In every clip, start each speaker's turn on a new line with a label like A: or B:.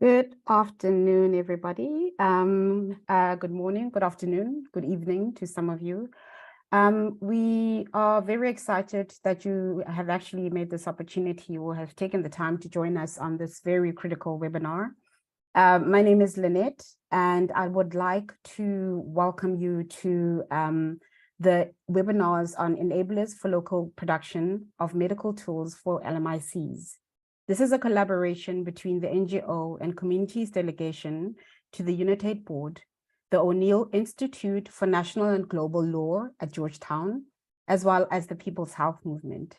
A: Good afternoon, everybody. Good morning, good afternoon, good evening to some of you. We are very excited that you have actually made this opportunity or have taken the time to join us on this very critical webinar. My name is Lynette, and I would like to welcome you to the webinars on enablers for local production of medical tools for LMICs. This is a collaboration between the NGO and Communities Delegation to the UNITAID Board, the O'Neill Institute for National and Global Law at Georgetown, as well as the People's Health Movement.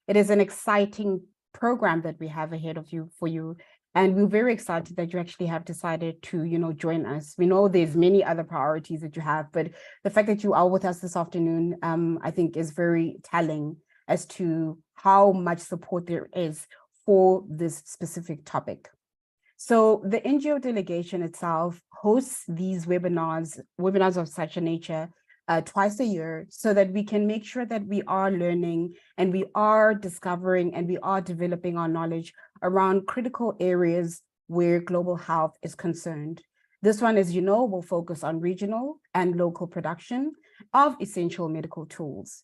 A: It is an exciting program that we have ahead of you for you, and we're very excited that you actually have decided to, join us. We know there's many other priorities that you have, but the fact that you are with us this afternoon, I think is very telling as to how much support there is for this specific topic. So the NGO delegation itself hosts these webinars of such a nature twice a year so that we can make sure that we are learning and we are discovering and we are developing our knowledge around critical areas where global health is concerned. This one, as you know, will focus on regional and local production of essential medical tools.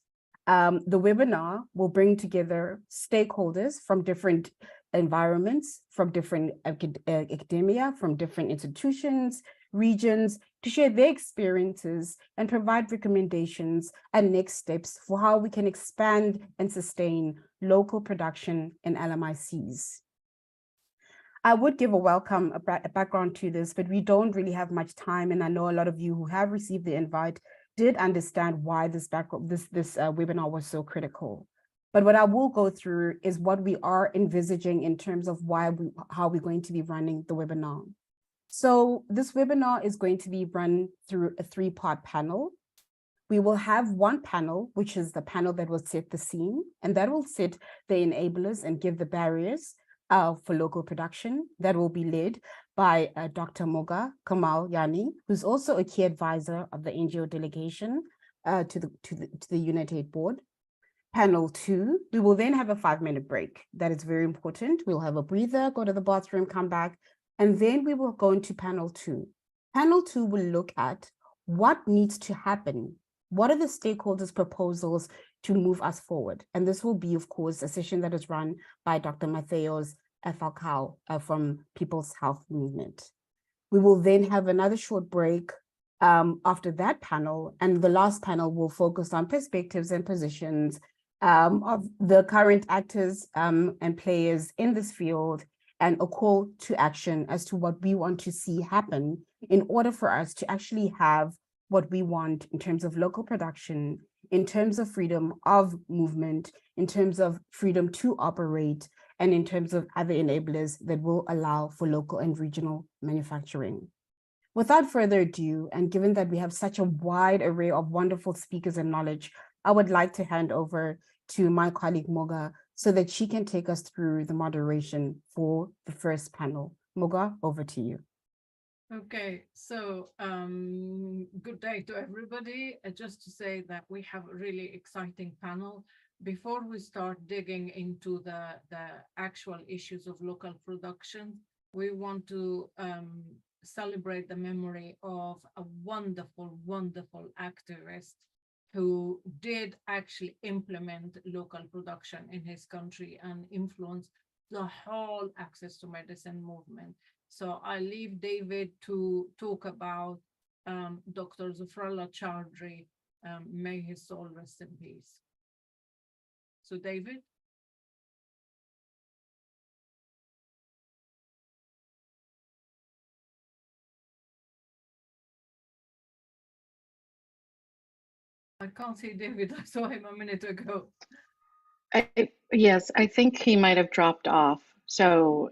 A: The webinar will bring together stakeholders from different environments, from different academia, from different institutions, regions, to share their experiences and provide recommendations and next steps for how we can expand and sustain local production in LMICs. I would give a background to this, but we don't really have much time. And I know a lot of you who have received the invite did understand why this webinar was so critical. But what I will go through is what we are envisaging in terms of how we're going to be running the webinar. So this webinar is going to be run through a three-part panel. We will have one panel, which is the panel that will set the scene, and that will set the enablers and give the barriers for local production. That will be led by Dr. Moga Kamal Yani, who's also a key advisor of the NGO delegation to the UNITAID Board. Panel 2, we will then have a 5-minute break. That is very important. We'll have a breather, go to the bathroom, come back, and then we will go into panel 2. Panel 2 will look at what needs to happen. What are the stakeholders' proposals to move us forward? And this will be, of course, a session that is run by Dr. Mateos Falcao from People's Health Movement. We will then have another short break after that panel, and the last panel will focus on perspectives and positions of the current actors and players in this field, and a call to action as to what we want to see happen in order for us to actually have what we want in terms of local production, in terms of freedom of movement, in terms of freedom to operate, and in terms of other enablers that will allow for local and regional manufacturing. Without further ado, and given that we have such a wide array of wonderful speakers and knowledge, I would like to hand over to my colleague Moga so that she can take us through the moderation for the first panel. Moga, over to you.
B: Okay, so good day to everybody. Just to say that we have a really exciting panel. Before we start digging into the actual issues of local production, we want to celebrate the memory of a wonderful, wonderful activist who did actually implement local production in his country and influence the whole access to medicine movement. So I leave David to talk about Dr. Zufrullah Chaudhry. May his soul rest in peace. So David? I can't see David. I saw him a minute ago.
C: Yes, I think he might have dropped off. So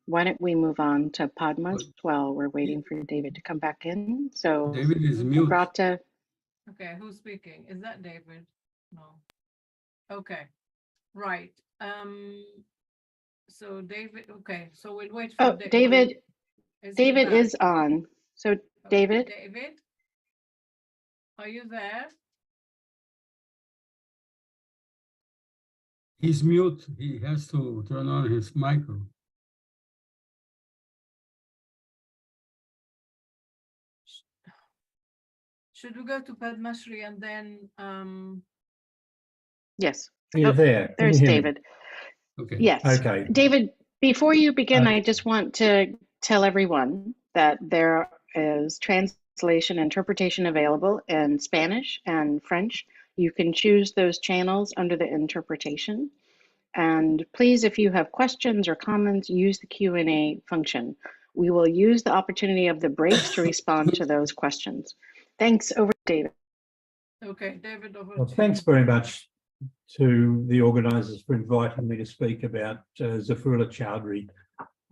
C: why don't we move on to Padma while we're waiting for David to come back in? So
D: David is mute.
C: Grata.
B: Okay, who's speaking? Is that David? No. Okay, right. So David, okay, so we'll wait for
C: David. David
B: back?
C: is on. So David?
B: David, are you there?
D: He's mute. He has to turn on his micro.
B: Should we go to Padmasree and then
C: Yes.
D: You're
C: Oh,
D: there. Can
C: there's
D: you hear me?
C: David.
E: Okay.
C: Yes.
D: Okay.
C: David, before you begin,
D: Uh,
C: I just want to tell everyone that there is translation interpretation available in Spanish and French. You can choose those channels under the interpretation. And please, if you have questions or comments, use the Q&A function. We will use the opportunity of the breaks to respond to those questions. Thanks. Over to David.
B: okay, David, over
D: Well,
B: to
D: thanks very much to the organisers for inviting me to speak about Zafrullah Chowdhury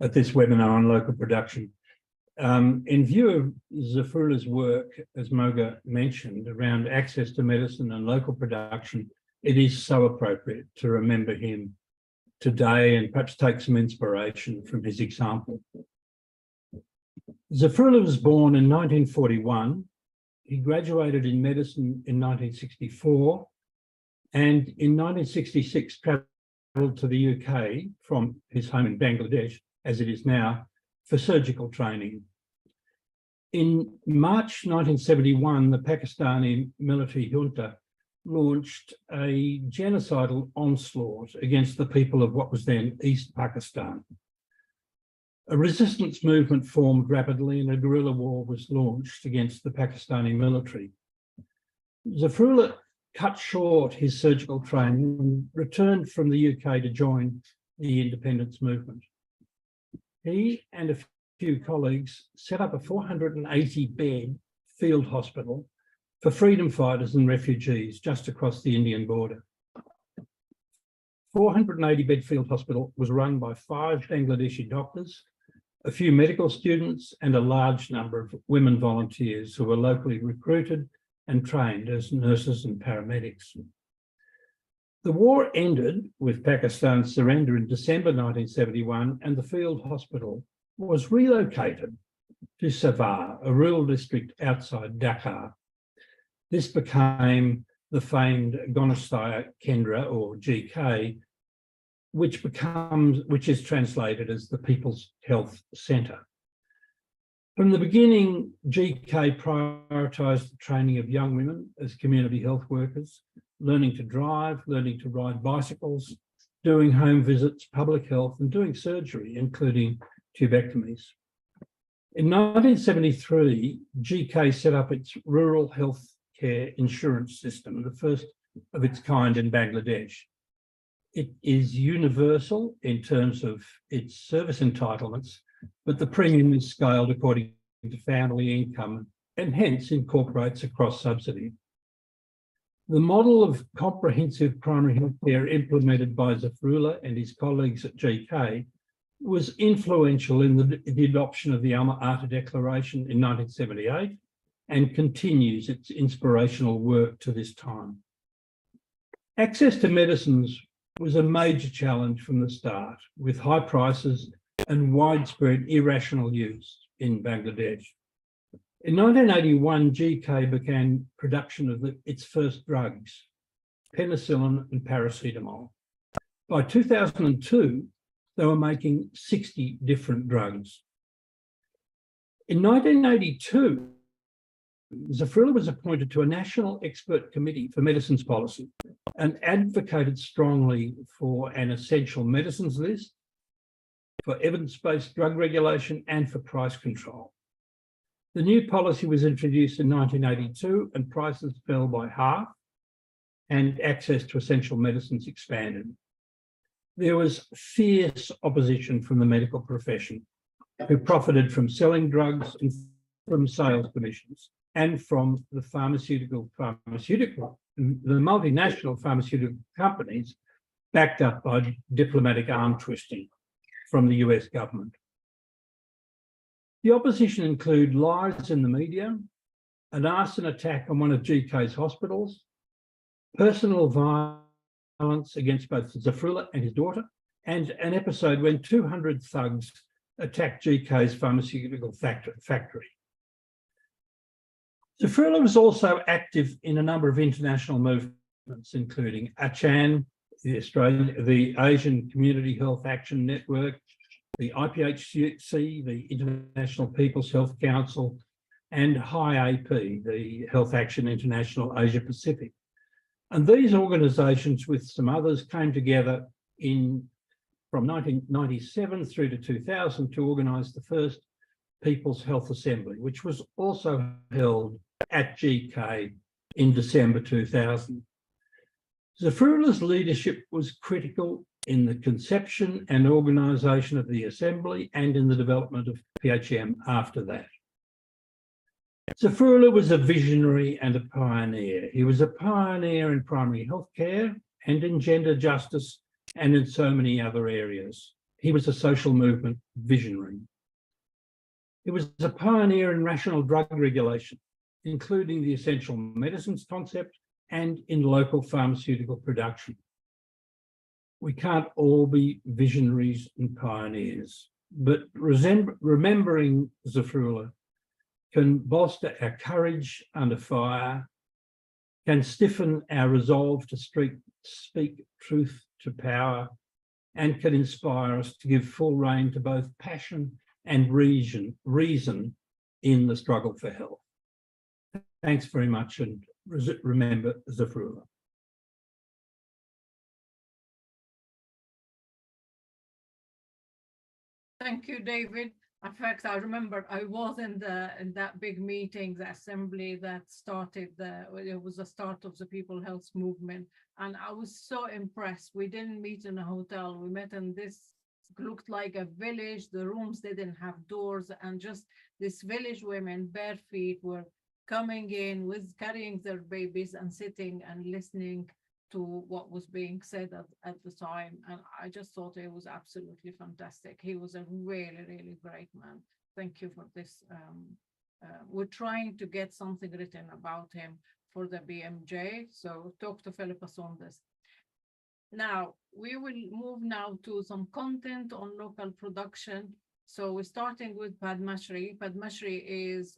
D: at this webinar on local production. In view of Zafrullah's work, as Moga mentioned, around access to medicine and local production, it is so appropriate to remember him today and perhaps take some inspiration from his example. Zafrullah was born in 1941. He graduated in medicine in 1964, and in 1966 travelled to the UK from his home in Bangladesh, as it is now, for surgical training. In March 1971, the Pakistani military junta launched a genocidal onslaught against the people of what was then East Pakistan. A resistance movement formed rapidly and a guerrilla war was launched against the Pakistani military. Zafrullah cut short his surgical training and returned from the UK to join the independence movement. He and a few colleagues set up a 480-bed field hospital for freedom fighters and refugees just across the Indian border. 480-bed field hospital was run by 5 Bangladeshi doctors, a few medical students, and a large number of women volunteers who were locally recruited and trained as nurses and paramedics. The war ended with Pakistan's surrender in December 1971, and the field hospital was relocated to Savar, a rural district outside Dhaka. This became the famed Gonastaya Kendra, or GK, which is translated as the People's Health Centre. From the beginning, GK prioritised the training of young women as community health workers, learning to drive, learning to ride bicycles, doing home visits, public health, and doing surgery, including tubectomies. In 1973, GK set up its rural health care insurance system, the first of its kind in Bangladesh. It is universal in terms of its service entitlements, but the premium is scaled according to family income and hence incorporates a cross-subsidy. The model of comprehensive primary health care implemented by Zafrullah and his colleagues at GK was influential in the adoption of the Alma-Ata Declaration in 1978 and continues its inspirational work to this time. Access to medicines was a major challenge from the start, with high prices and widespread irrational use in Bangladesh. In 1981, GK began production of its first drugs, penicillin and paracetamol. By 2002, they were making 60 different drugs. In 1982, Zafrullah was appointed to a national expert committee for medicines policy and advocated strongly for an essential medicines list, for evidence-based drug regulation, and for price control. The new policy was introduced in 1982 and prices fell by half and access to essential medicines expanded. There was fierce opposition from the medical profession, who profited from selling drugs and from sales commissions, and from the multinational pharmaceutical companies backed up by diplomatic arm twisting from the US government. The opposition include lies in the media, an arson attack on one of GK's hospitals, personal violence against both Zafrullah and his daughter, and an episode when 200 thugs attacked GK's pharmaceutical factory. Zafrullah was active in a number of international movements, including ACHAN, the Asian Community Health Action Network, the IPHC, the International People's Health Council, and HIAP, the Health Action International Asia Pacific. And these organisations, with some others, came together from 1997 through to 2000 to organise the first People's Health Assembly, which was also held at GK in December 2000. Zafroulah's leadership was critical in the conception and organisation of the Assembly and in the development of PHM after that. Zafroulah was a visionary and a pioneer. He was a pioneer in primary healthcare and in gender justice and in so many other areas. He was a social movement visionary. He was a pioneer in rational drug regulation, including the essential medicines concept and in local pharmaceutical production. We can't all be visionaries and pioneers, but remembering Zafroulah can bolster our courage under fire, can stiffen our resolve to speak truth to power, and can inspire us to give full rein to both passion and reason in the struggle for health. Thanks very much, and remember Zafroulah.
B: Thank you, David. In fact, I remember I was in that big meeting, the assembly that started it was the start of the People Health Movement. And I was so impressed. We didn't meet in a hotel. We met in this, looked like a village. The rooms didn't have doors, and just this village women, bare feet, were coming in with carrying their babies and sitting and listening to what was being said at the time. And I just thought it was absolutely fantastic. He was a really, really great man. Thank you for this. We're trying to get something written about him for the BMJ. So talk to Philippa on this. Now, we will move now to some content on local production. So we're starting with Padma Shri. Padma Shri is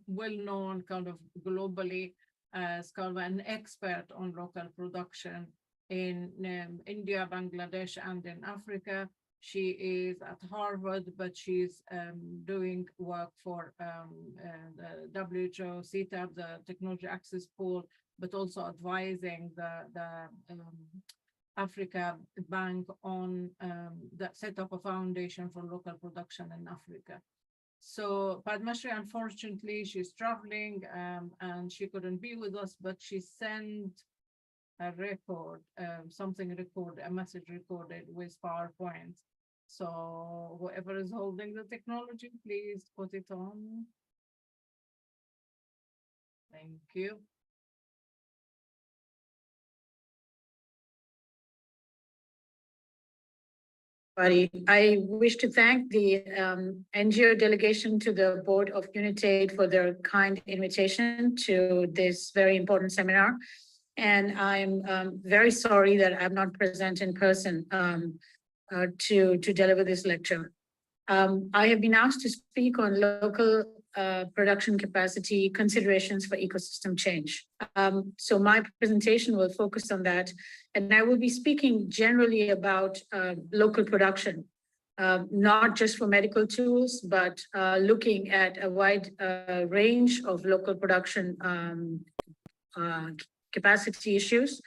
B: well-known kind of globally as kind of an expert on local production in India, Bangladesh, and in Africa. She is at Harvard, but she's doing work for the WHO, CTAP, the Technology Access Pool, but also advising the Africa Bank on that set up a foundation for local production in Africa. So Padma Shri, unfortunately, she's traveling and she couldn't be with us, but she sent a record, something recorded, a message recorded with PowerPoint. So whoever is holding the technology, please put it on. Thank you.
E: I wish to thank the NGO delegation to the Board of UNITAID for their kind invitation to this very important seminar. And I'm very sorry that I'm not present in person to deliver this lecture. I have been asked to speak on local production capacity considerations for ecosystem change. So my presentation will focus on that. And I will be speaking generally about local production, not just for medical tools, but looking at a wide range of local production capacity issues,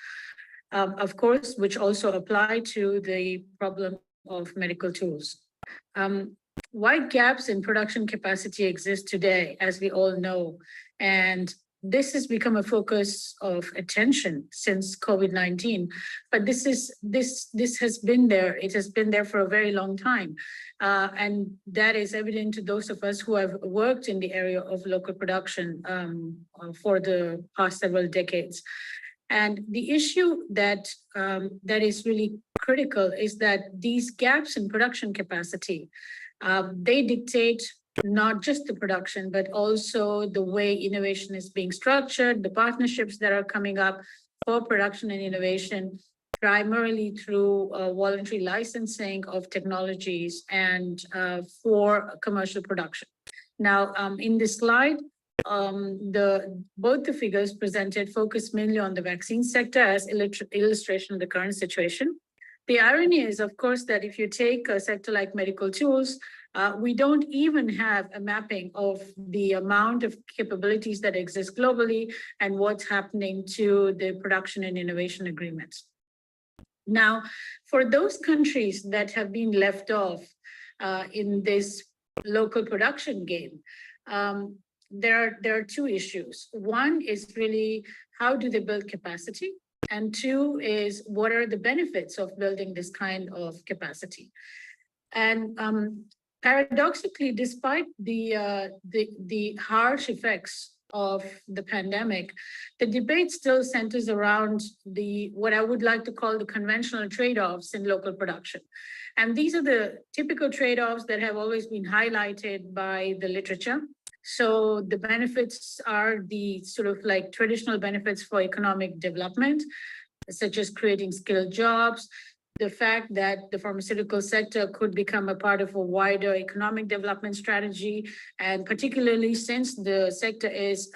E: of course, which also apply to the problem of medical tools. Wide gaps in production capacity exist today, as we all know, and this has become a focus of attention since COVID-19. But this has been there. It has been there for a very long time, and that is evident to those of us who have worked in the area of local production for the past several decades. And the issue that is really critical is that these gaps in production capacity, they dictate not just the production, but also the way innovation is being structured, the partnerships that are coming up for production and innovation, primarily through voluntary licensing of technologies and for commercial production. Now, in this slide, both the figures presented focus mainly on the vaccine sector as illustration of the current situation. The irony is, of course, that if you take a sector like medical tools, We don't even have a mapping of the amount of capabilities that exist globally and what's happening to the production and innovation agreements. Now, for those countries that have been left off in this local production game, there are two issues. One is really how do they build capacity? And two is what are the benefits of building this kind of capacity? And paradoxically, despite the harsh effects of the pandemic, the debate still centers around what I would like to call the conventional trade-offs in local production. And these are the typical trade-offs that have always been highlighted by the literature. So the benefits are the sort of like traditional benefits for economic development, such as creating skilled jobs, the fact that the pharmaceutical sector could become a part of a wider economic development strategy, and particularly since the sector is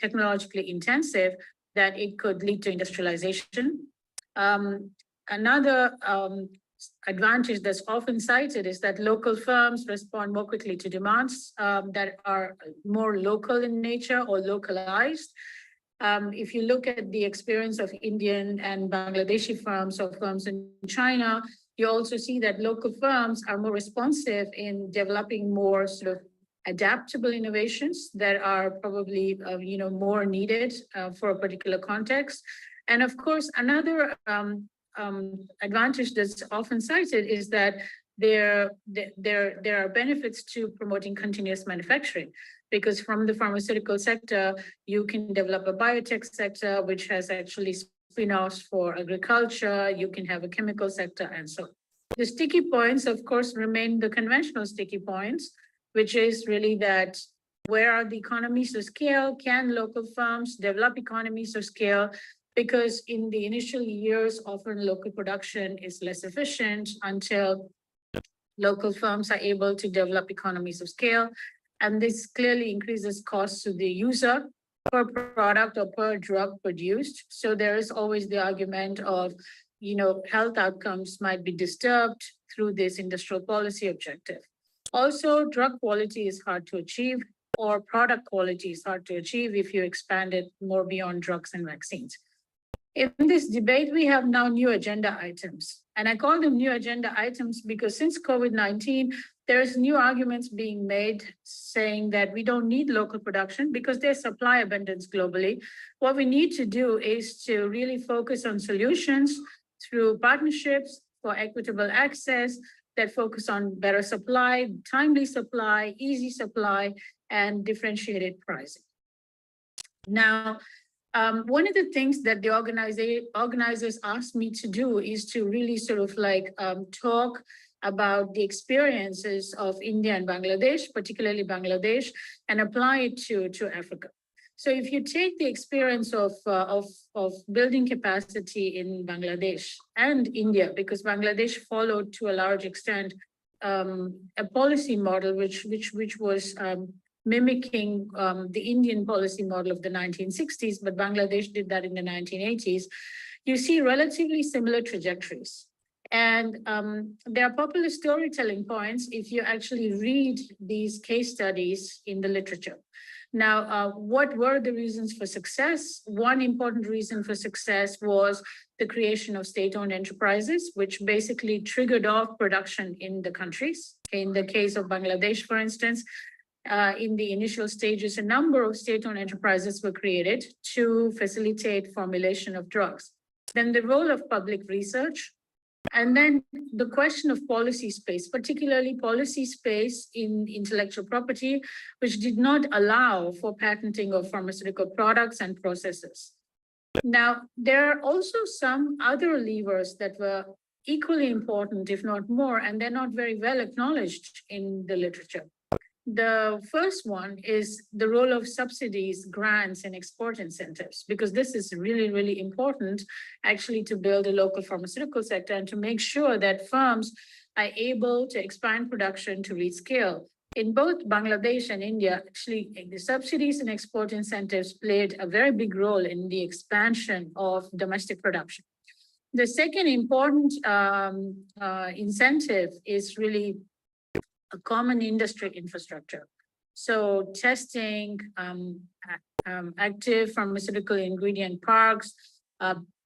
E: technologically intensive, that it could lead to industrialization. Another advantage that's often cited is that local firms respond more quickly to demands that are more local in nature or localized. If you look at the experience of Indian and Bangladeshi firms or firms in China, you also see that local firms are more responsive in developing more sort of adaptable innovations that are probably more needed for a particular context. And of course, another advantage that's often cited is that there are benefits to promoting continuous manufacturing, because from the pharmaceutical sector, you can develop a biotech sector, which has actually spin-offs for agriculture, you can have a chemical sector, and so on. The sticky points, of course, remain the conventional sticky points, which is really that where are the economies of scale? Can local firms develop economies of scale? Because in the initial years, often local production is less efficient until local firms are able to develop economies of scale. And this clearly increases costs to the user per product or per drug produced. So there is always the argument of, health outcomes might be disturbed through this industrial policy objective. Also, drug quality is hard to achieve, or product quality is hard to achieve if you expand it more beyond drugs and vaccines. In this debate, we have now new agenda items. And I call them new agenda items because since COVID-19, there's new arguments being made saying that we don't need local production because there's supply abundance globally. What we need to do is to really focus on solutions through partnerships for equitable access that focus on better supply, timely supply, easy supply, and differentiated pricing. Now, one of the things that the organizers asked me to do is to really sort of like talk about the experiences of India and Bangladesh, particularly Bangladesh, and apply it to Africa. So if you take the experience of building capacity in Bangladesh and India, because Bangladesh followed to a large extent a policy model which was mimicking the Indian policy model of the 1960s, but Bangladesh did that in the 1980s, you see relatively similar trajectories. And there are popular storytelling points if you actually read these case studies in the literature. Now, what were the reasons for success? One important reason for success was the creation of state-owned enterprises, which basically triggered off production in the countries. In the case of Bangladesh, for instance, in the initial stages, a number of state-owned enterprises were created to facilitate formulation of drugs. Then the role of public research, and then the question of policy space, particularly policy space in intellectual property, which did not allow for patenting of pharmaceutical products and processes. Now, there are also some other levers that were equally important, if not more, and they're not very well acknowledged in the literature. The first one is the role of subsidies, grants, and export incentives, because this is really, really important actually to build a local pharmaceutical sector and to make sure that firms are able to expand production to reach scale. In both Bangladesh and India, actually, the subsidies and export incentives played a very big role in the expansion of domestic production. The second important incentive is really a common industry infrastructure. So testing, active pharmaceutical ingredient parks,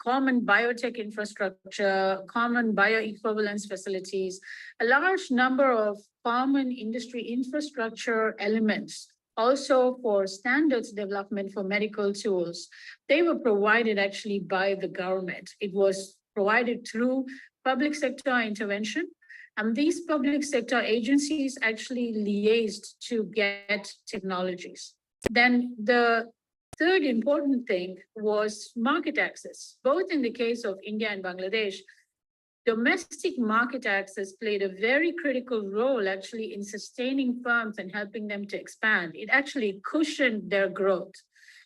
E: common biotech infrastructure, common bioequivalence facilities, a large number of common industry infrastructure elements. Also for standards development for medical tools, they were provided actually by the government. It was provided through public sector intervention. And these public sector agencies actually liaised to get technologies. Then the third important thing was market access. Both in the case of India and Bangladesh, domestic market access played a very critical role actually in sustaining firms and helping them to expand. It actually cushioned their growth.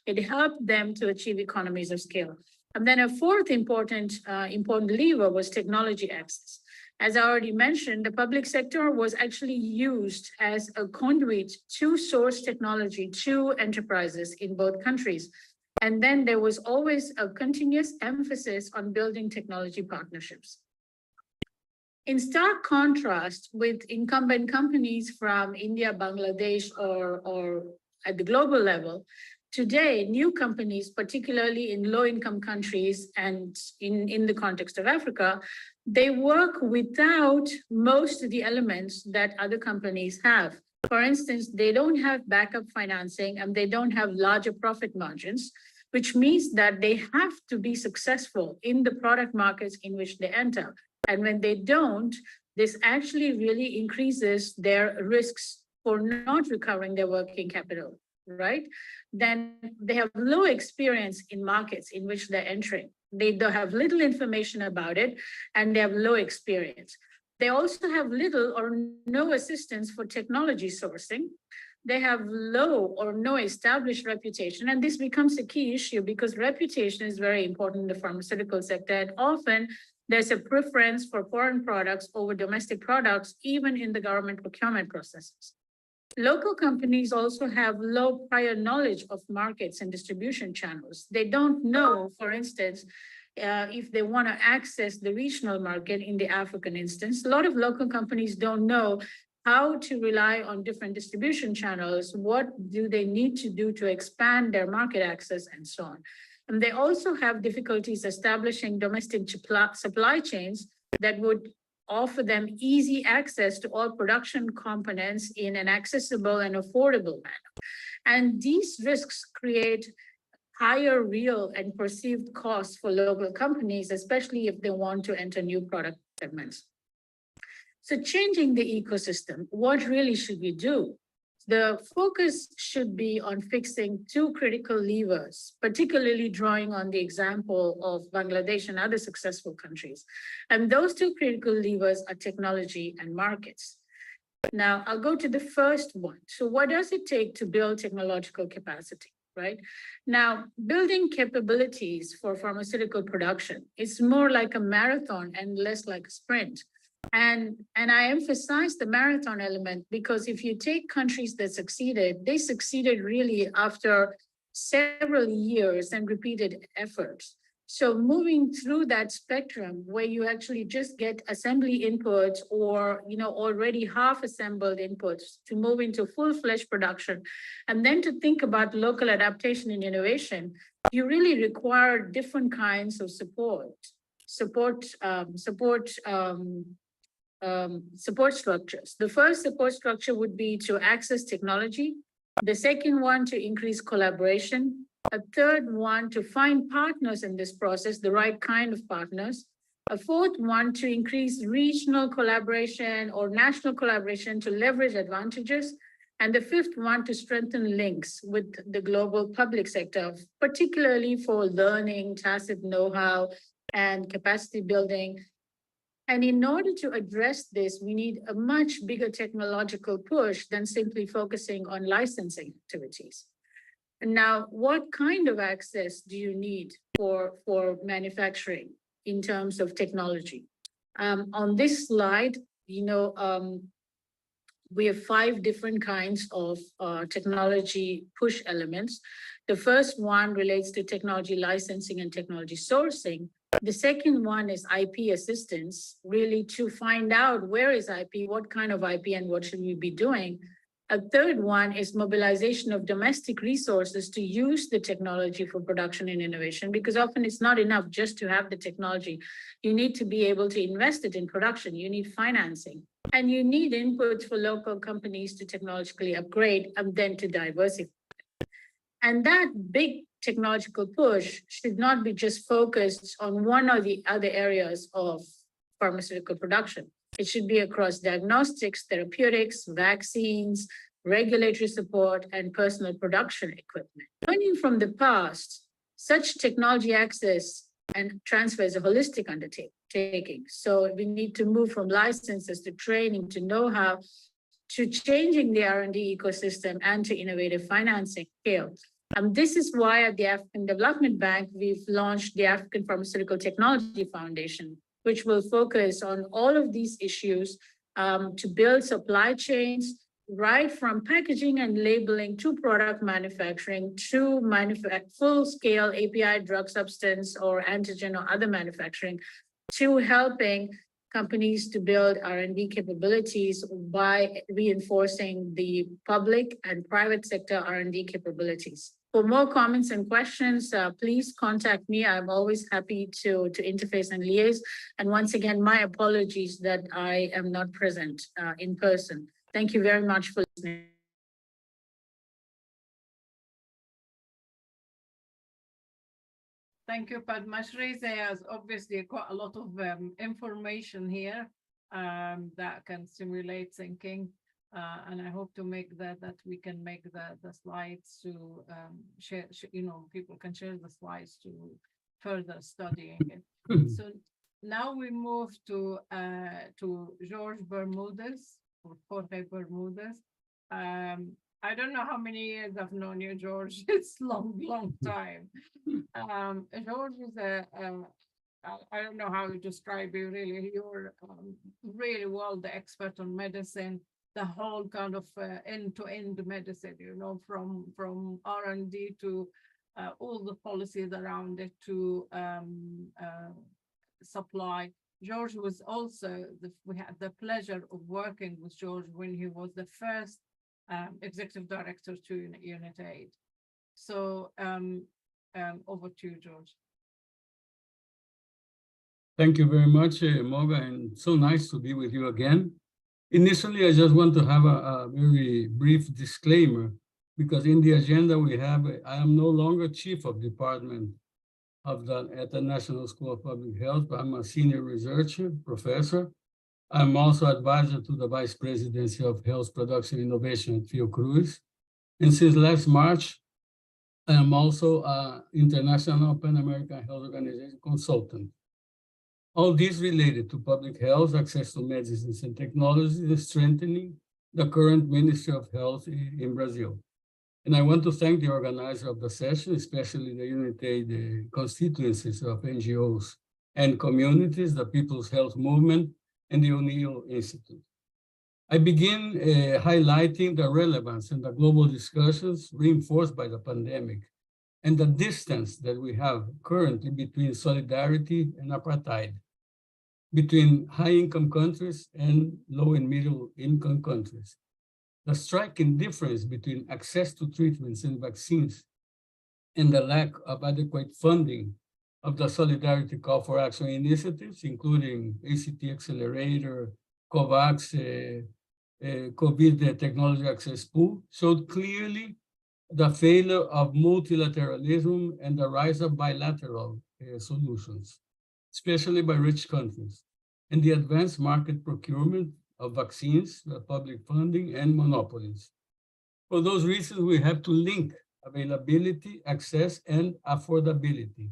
E: It helped them to achieve economies of scale. And then a fourth important lever was technology access. As I already mentioned, the public sector was actually used as a conduit to source technology to enterprises in both countries. And then there was always a continuous emphasis on building technology partnerships. In stark contrast with incumbent companies from India, Bangladesh, or at the global level, today, new companies, particularly in low-income countries and in the context of Africa, they work without most of the elements that other companies have. For instance, they don't have backup financing and they don't have larger profit margins, which means that they have to be successful in the product markets in which they enter. And when they don't, this actually really increases their risks for not recovering their working capital, right? Then they have low experience in markets in which they're entering. They have little information about it, and they have low experience. They also have little or no assistance for technology sourcing. They have low or no established reputation, and this becomes a key issue because reputation is very important in the pharmaceutical sector, and often there's a preference for foreign products over domestic products, even in the government procurement processes. Local companies also have low prior knowledge of markets and distribution channels. They don't know, for instance, if they want to access the regional market in the African instance. A lot of local companies don't know how to rely on different distribution channels, what do they need to do to expand their market access, and so on. And they also have difficulties establishing domestic supply chains that would offer them easy access to all production components in an accessible and affordable manner. And these risks create higher real and perceived costs for local companies, especially if they want to enter new product segments. So changing the ecosystem, what really should we do? The focus should be on fixing two critical levers, particularly drawing on the example of Bangladesh and other successful countries. And those two critical levers are technology and markets. Now, I'll go to the first one. So what does it take to build technological capacity, right? Now, building capabilities for pharmaceutical production is more like a marathon and less like a sprint. And I emphasize the marathon element because if you take countries that succeeded, they succeeded really after several years and repeated efforts. So moving through that spectrum where you actually just get assembly inputs or already half-assembled inputs to move into full-fledged production, and then to think about local adaptation and innovation, you really require different kinds of support structures. The first support structure would be to access technology. The second one to increase collaboration. A third one to find partners in this process, the right kind of partners. A fourth one to increase regional collaboration or national collaboration to leverage advantages. And the fifth one to strengthen links with the global public sector, particularly for learning, tacit know-how, and capacity building. And in order to address this, we need a much bigger technological push than simply focusing on licensing activities. And now, what kind of access do you need for manufacturing in terms of technology? On this slide, we have 5 different kinds of technology push elements. The first one relates to technology licensing and technology sourcing. The second one is IP assistance, really to find out where is IP, what kind of IP, and what should we be doing. A third one is mobilization of domestic resources to use the technology for production and innovation, because often it's not enough just to have the technology. You need to be able to invest it in production. You need financing, and you need inputs for local companies to technologically upgrade and then to diversify. And that big technological push should not be just focused on one or the other areas of pharmaceutical production. It should be across diagnostics, therapeutics, vaccines, regulatory support, and personal production equipment. Learning from the past, such technology access and transfer is a holistic undertaking. So we need to move from licenses to training to know-how to changing the R&D ecosystem and to innovative financing scale. This is why at the African Development Bank, we've launched the African Pharmaceutical Technology Foundation, which will focus on all of these issues to build supply chains, right from packaging and labeling to product manufacturing to full-scale API drug substance or antigen or other manufacturing, to helping companies to build R&D capabilities by reinforcing the public and private sector R&D capabilities. For more comments and questions, please contact me. I'm always happy to interface and liaise. And once again, my apologies that I am not present in person. Thank you very much for listening.
B: Thank you, Padmashree. There's obviously quite a lot of information here that can stimulate thinking. And I hope to make that we can make the slides to share, people can share the slides to further studying it. So now we move to George Bermudez, or Jorge Bermudez. I don't know how many years I've known you, George. It's long time. George is I don't know how to describe you really. You're really well the expert on medicine, the whole kind of end-to-end medicine, from R&D to all the policies around it to supply. George was also, we had the pleasure of working with George when he was the first executive director to UNITAID. So over to you, George.
F: Thank you very much, Moga, and so nice to be with you again. Initially, I just want to have a very brief disclaimer, because in the agenda we have, I am no longer chief of department at the National School of Public Health, but I'm a senior researcher, professor. I'm also advisor to the Vice Presidency of Health Production Innovation at Fiocruz. And since last March, I am also an International Pan-American Health Organization consultant. All these related to public health, access to medicines and technologies, and strengthening the current Ministry of Health in Brazil. And I want to thank the organizer of the session, especially the UNITAID constituencies of NGOs and communities, the People's Health Movement, and the O'Neill Institute. I begin highlighting the relevance and the global discussions reinforced by the pandemic and the distance that we have currently between solidarity and apartheid, between high-income countries and low and middle-income countries. The striking difference between access to treatments and vaccines and the lack of adequate funding of the Solidarity Call for Action initiatives, including ACT Accelerator, COVAX, COVID Technology Access Pool, showed clearly the failure of multilateralism and the rise of bilateral solutions, especially by rich countries, and the advanced market procurement of vaccines, public funding, and monopolies. For those reasons, we have to link availability, access, and affordability,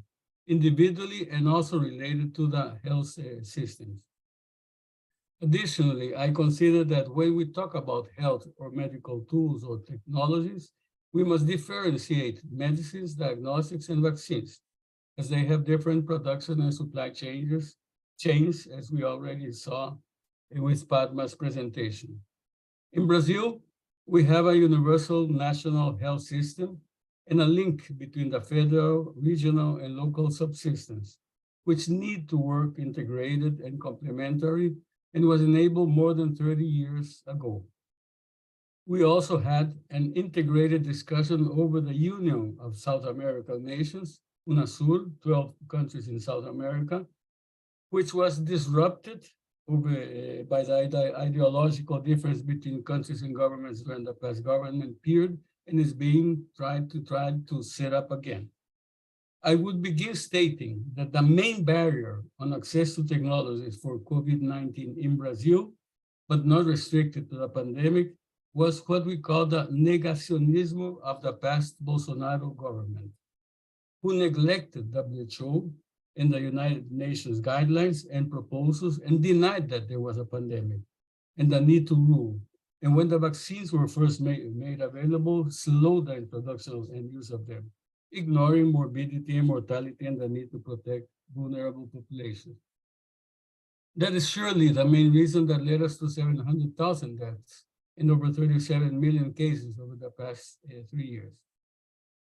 F: individually and also related to the health systems. Additionally, I consider that when we talk about health or medical tools or technologies, we must differentiate medicines, diagnostics, and vaccines, as they have different production and supply chains, as we already saw with Padma's presentation. In Brazil, we have a universal national health system and a link between the federal, regional, and local subsystems, which need to work integrated and complementary, and was enabled more than 30 years ago. We also had an integrated discussion over the Union of South American Nations, UNASUR, 12 countries in South America, which was disrupted by the ideological difference between countries and governments during the past government period, and is being tried to set up again. I would begin stating that the main barrier on access to technologies for COVID-19 in Brazil, but not restricted to the pandemic, was what we call the negacionismo of the past Bolsonaro government, who neglected WHO and the United Nations guidelines and proposals and denied that there was a pandemic and the need to rule. And when the vaccines were first made available, slowed the introduction and use of them, ignoring morbidity and mortality and the need to protect vulnerable populations. That is surely the main reason that led us to 700,000 deaths and over 37 million cases over the past 3 years.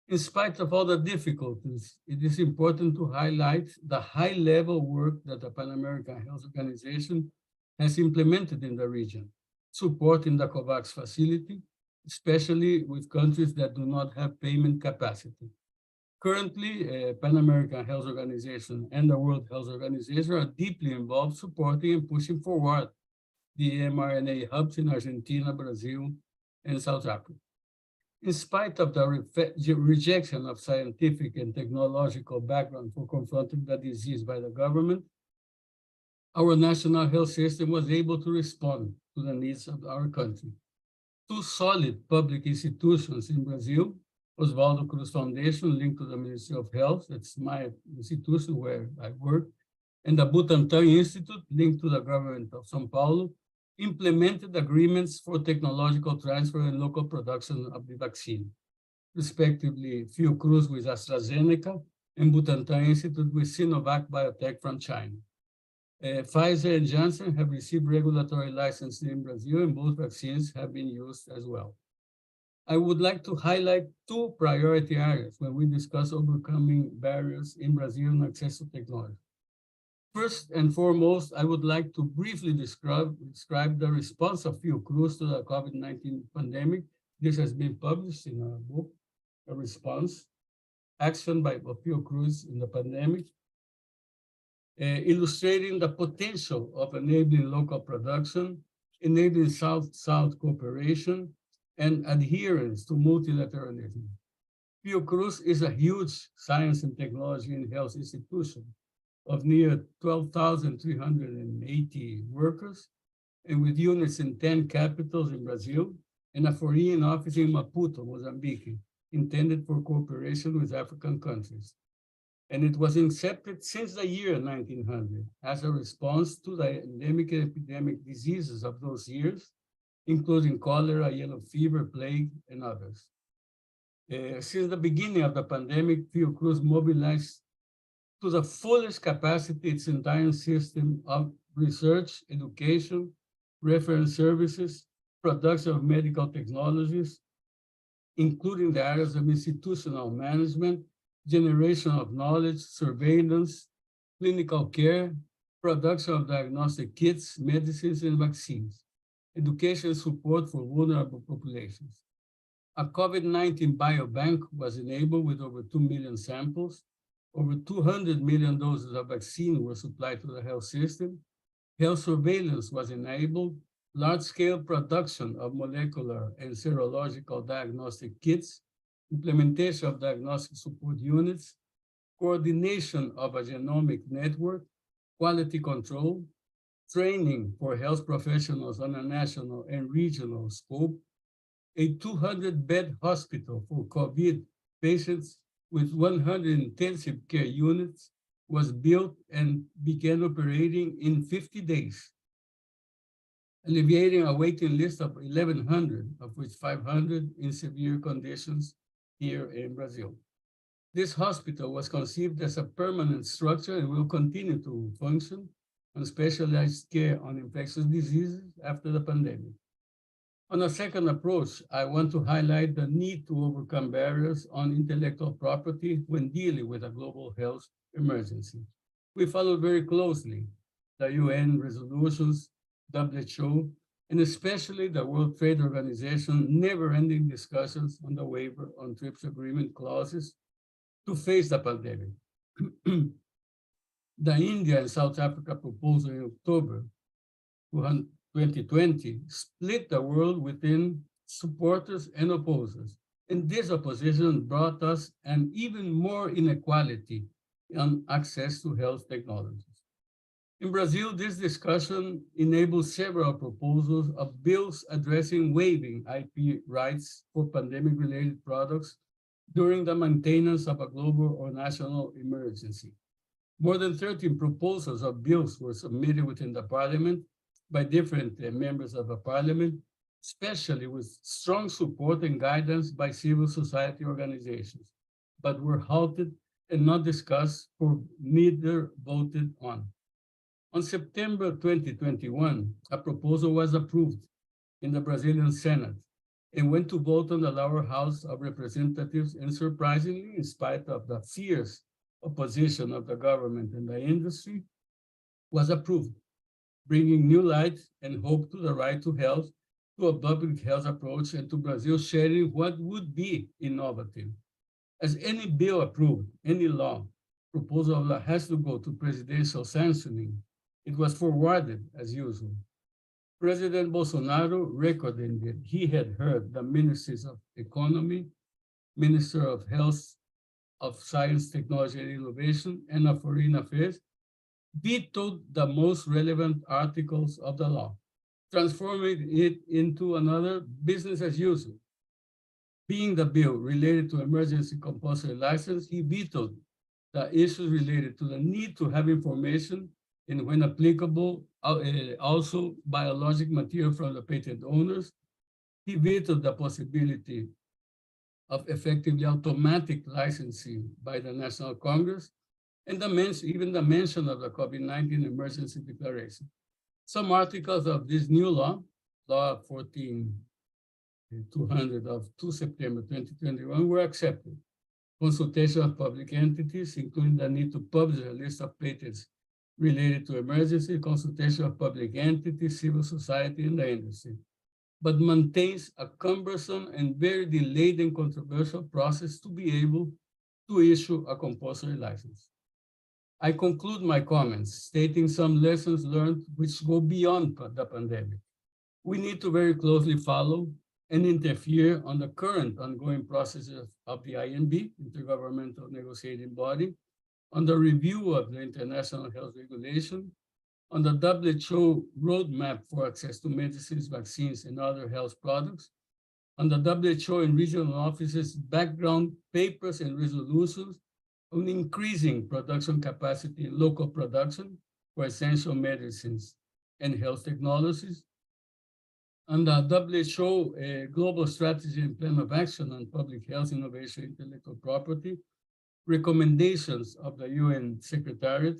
F: In spite of all the difficulties, it is important to highlight the high-level work that the Pan American Health Organization has implemented in the region, supporting the COVAX facility, especially with countries that do not have payment capacity. Currently, Pan American Health Organization and the World Health Organization are deeply involved supporting and pushing forward the mRNA hubs in Argentina, Brazil, and South Africa. In spite of the rejection of scientific and technological background for confronting the disease by the government, our national health system was able to respond to the needs of our country. Two solid public institutions in Brazil, Oswaldo Cruz Foundation, linked to the Ministry of Health, that's my institution where I work, and the Butantan Institute, linked to the government of São Paulo, implemented agreements for technological transfer and local production of the vaccine, respectively Fiocruz with AstraZeneca and Butantan Institute with Sinovac Biotech from China. Pfizer and Janssen have received regulatory license in Brazil, and both vaccines have been used as well. I would like to highlight two priority areas when we discuss overcoming barriers in Brazil and access to technology. First and foremost, I would like to briefly describe the response of Fiocruz to the COVID-19 pandemic. This has been published in a book, A Response, Action by Fiocruz in the Pandemic, illustrating the potential of enabling local production, enabling South-South cooperation, and adherence to multilateralism. Fiocruz is a huge science and technology and health institution of near 12,380 workers, and with units in 10 capitals in Brazil, and a foreign office in Maputo, Mozambique, intended for cooperation with African countries. And it was incepted since the year 1900 as a response to the endemic and epidemic diseases of those years, including cholera, yellow fever, plague, and others. Since the beginning of the pandemic, Fiocruz mobilized to the fullest capacity its entire system of research, education, reference services, production of medical technologies, including the areas of institutional management, generation of knowledge, surveillance, clinical care, production of diagnostic kits, medicines, and vaccines, education support for vulnerable populations. A COVID-19 biobank was enabled with over 2 million samples. Over 200 million doses of vaccine were supplied to the health system. Health surveillance was enabled. Large-scale production of molecular and serological diagnostic kits, implementation of diagnostic support units, coordination of a genomic network, quality control, training for health professionals on a national and regional scope, a 200-bed hospital for COVID patients with 100 intensive care units was built and began operating in 50 days, alleviating a waiting list of 1,100, of which 500 in severe conditions here in Brazil. This hospital was conceived as a permanent structure and will continue to function on specialized care on infectious diseases after the pandemic. On a second approach, I want to highlight the need to overcome barriers on intellectual property when dealing with a global health emergency. We followed very closely the UN resolutions, WHO, and especially the World Trade Organization never-ending discussions on the waiver on TRIPS agreement clauses to face the pandemic. The India and South Africa proposal in October 2020 split the world within supporters and opposers. And this opposition brought us an even more inequality on access to health technologies. In Brazil, this discussion enabled several proposals of bills addressing waiving IP rights for pandemic-related products during the maintenance of a global or national emergency. More than 13 proposals of bills were submitted within the parliament by different members of the parliament, especially with strong support and guidance by civil society organizations, but were halted and not discussed or neither voted on. On September 2021, a proposal was approved in the Brazilian Senate and went to vote on the lower house of representatives, and surprisingly, in spite of the fierce opposition of the government and the industry, was approved, bringing new light and hope to the right to health, to a public health approach, and to Brazil sharing what would be innovative. As any bill approved, any law, proposal that has to go to presidential sanctioning, it was forwarded as usual. President Bolsonaro recorded that he had heard the ministries of economy, Minister of Health, of Science, Technology, and Innovation, and of Foreign Affairs, vetoed the most relevant articles of the law, transforming it into another business as usual. Being the bill related to emergency compulsory license, he vetoed the issues related to the need to have information and, when applicable, also biologic material from the patent owners. He vetoed the possibility of effectively automatic licensing by the National Congress, and even the mention of the COVID-19 emergency declaration. Some articles of this new law, Law 14-200 of 2 September 2021, were accepted. Consultation of public entities, including the need to publish a list of patents related to emergency, consultation of public entities, civil society, and the industry, but maintains a cumbersome and very delayed and controversial process to be able to issue a compulsory license. I conclude my comments stating some lessons learned which go beyond the pandemic. We need to very closely follow and interfere on the current ongoing processes of the INB, Intergovernmental Negotiating Body, on the review of the International Health Regulation, on the WHO roadmap for access to medicines, vaccines, and other health products, on the WHO and regional offices' background papers and resolutions on increasing production capacity in local production for essential medicines and health technologies, on the WHO Global Strategy and Plan of Action on Public Health, Innovation, and Intellectual Property, recommendations of the UN Secretariat,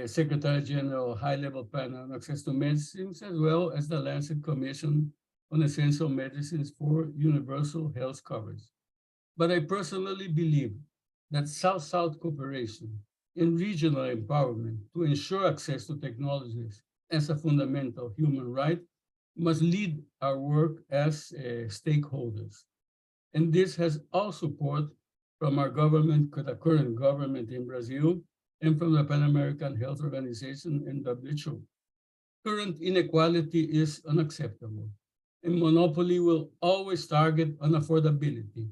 F: Secretary General High-Level Panel on Access to Medicines, as well as the Lancet Commission on Essential Medicines for Universal Health Coverage. But I personally believe that South-South cooperation and regional empowerment to ensure access to technologies as a fundamental human right must lead our work as stakeholders. And this has all support from our government, the current government in Brazil, and from the Pan American Health Organization and WHO. Current inequality is unacceptable, and monopoly will always target unaffordability,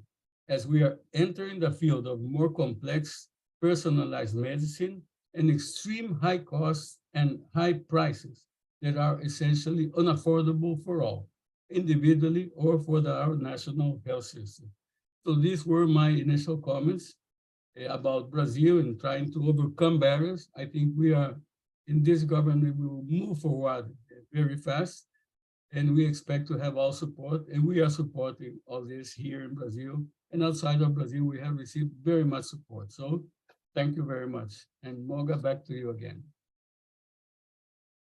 F: as we are entering the field of more complex personalized medicine and extreme high costs and high prices that are essentially unaffordable for all, individually or for our national health system. So these were my initial comments about Brazil and trying to overcome barriers. I think we are, in this government, we will move forward very fast, and we expect to have all support, and we are supporting all this here in Brazil. And outside of Brazil, we have received very much support. So thank you very much. And Moga, back to you again.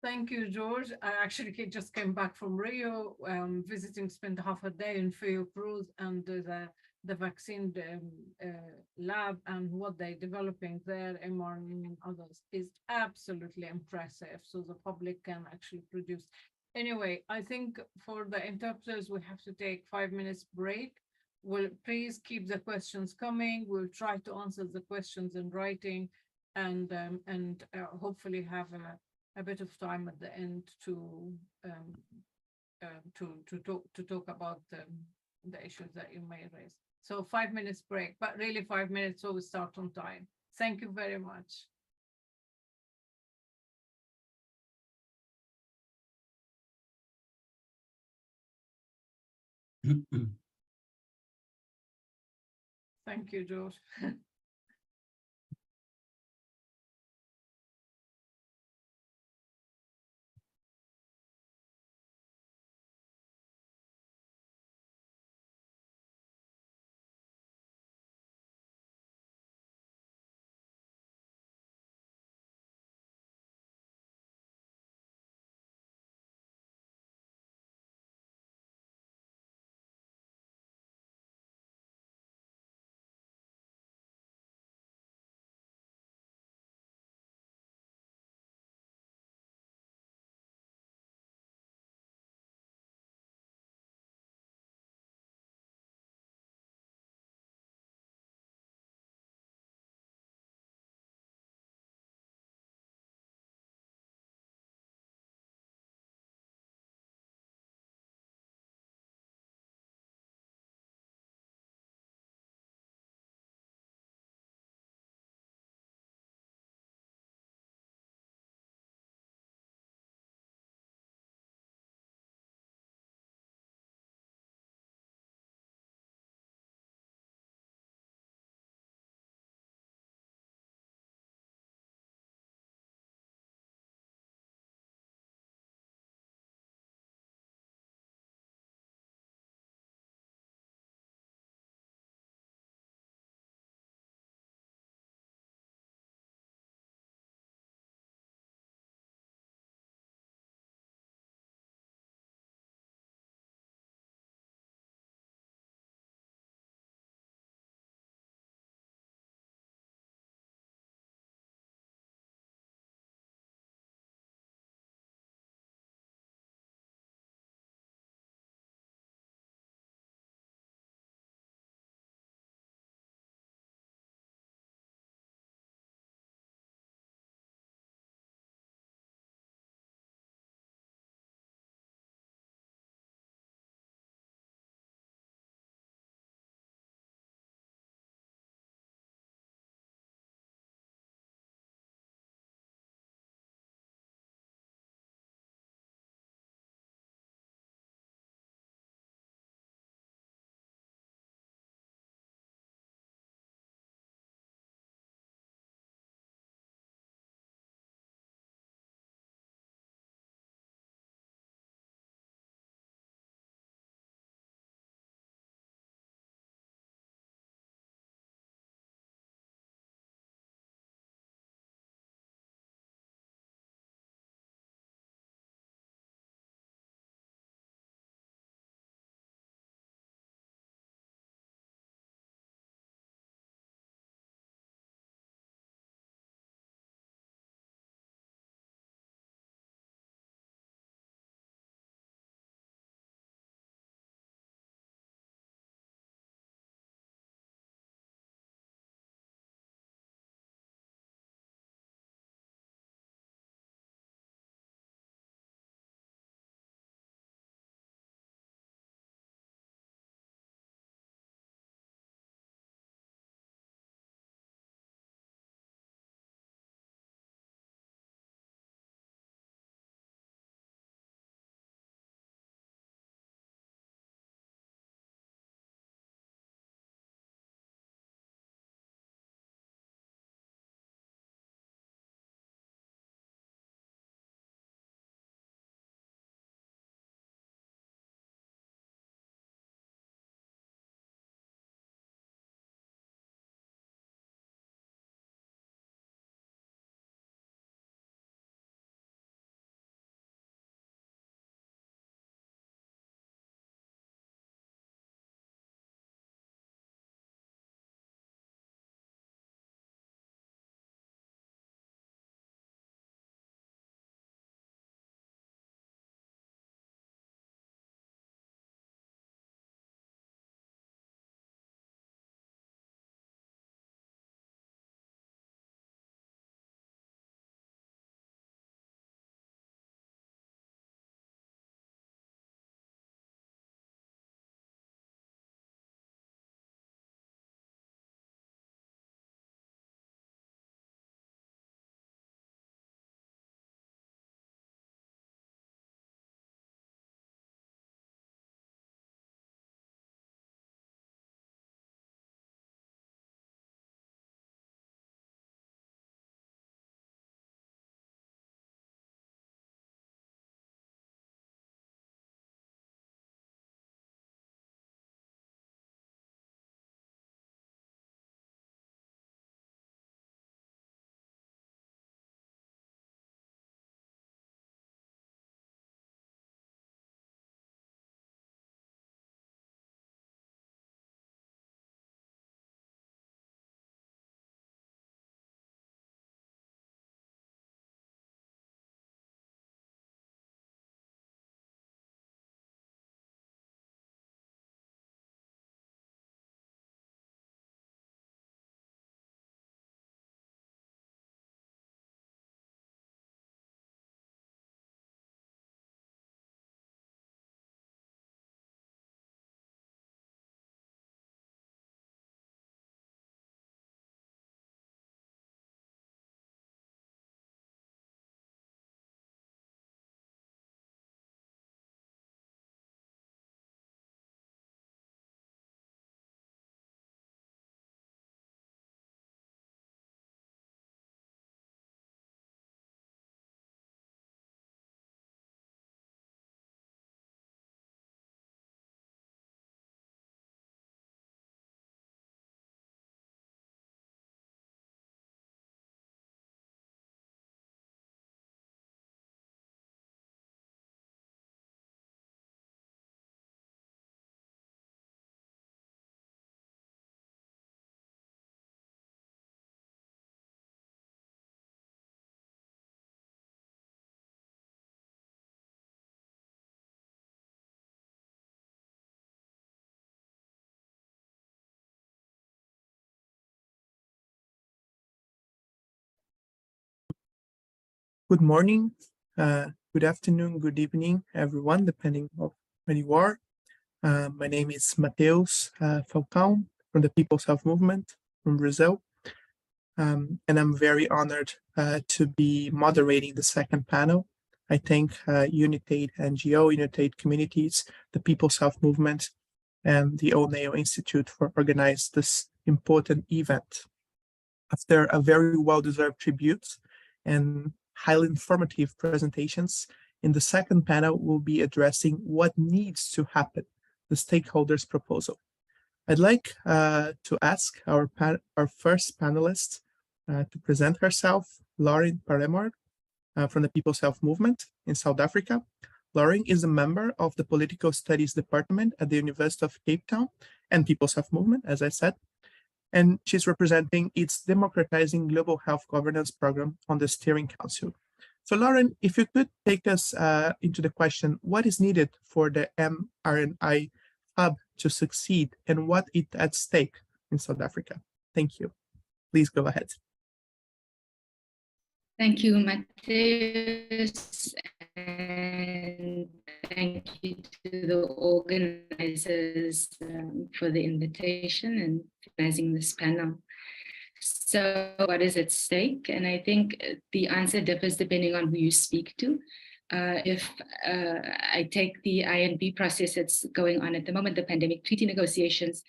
B: Thank you, George. I actually just came back from Rio, visiting, spent half a day in Fiocruz and the vaccine lab, and what they're developing there, mRNA and others, is absolutely impressive. So the public can actually produce. Anyway, I think for the interpreters, we have to take 5 minutes break. Will please keep the questions coming. We'll try to answer the questions in writing and hopefully have a bit of time at the end to talk about the issues that you may raise. So 5 minutes break, but really 5 minutes, so we start on time. Thank you very much. Thank you, George.
G: Good morning, good afternoon, good evening, everyone, depending on where you are. My name is Mateus Falcão from the People's Health Movement from Brazil. And I'm very honored to be moderating the second panel. I thank Unitate NGO, Unitate Communities, the People's Health Movement, and the O'Neill Institute for organizing this important event. After a very well-deserved tribute and highly informative presentations, in the second panel, we'll be addressing what needs to happen, the stakeholders' proposal. I'd like to ask our first panelist to present herself, Lauren Paremor, from the People's Health Movement in South Africa. Lauren is a member of the Political Studies Department at the University of Cape Town and People's Health Movement, as I said. And she's representing its Democratizing Global Health Governance program on the Steering Council. So Lauren, if you could take us into the question, what is needed for the mRNA hub to succeed and what is at stake in South Africa? Thank you. Please go ahead.
H: Thank you, Mateus, and thank you to the organizers for the invitation and organizing this panel. So what is at stake? And I think the answer differs depending on who you speak to. If I take the INP process that's going on at the moment, the pandemic treaty negotiations,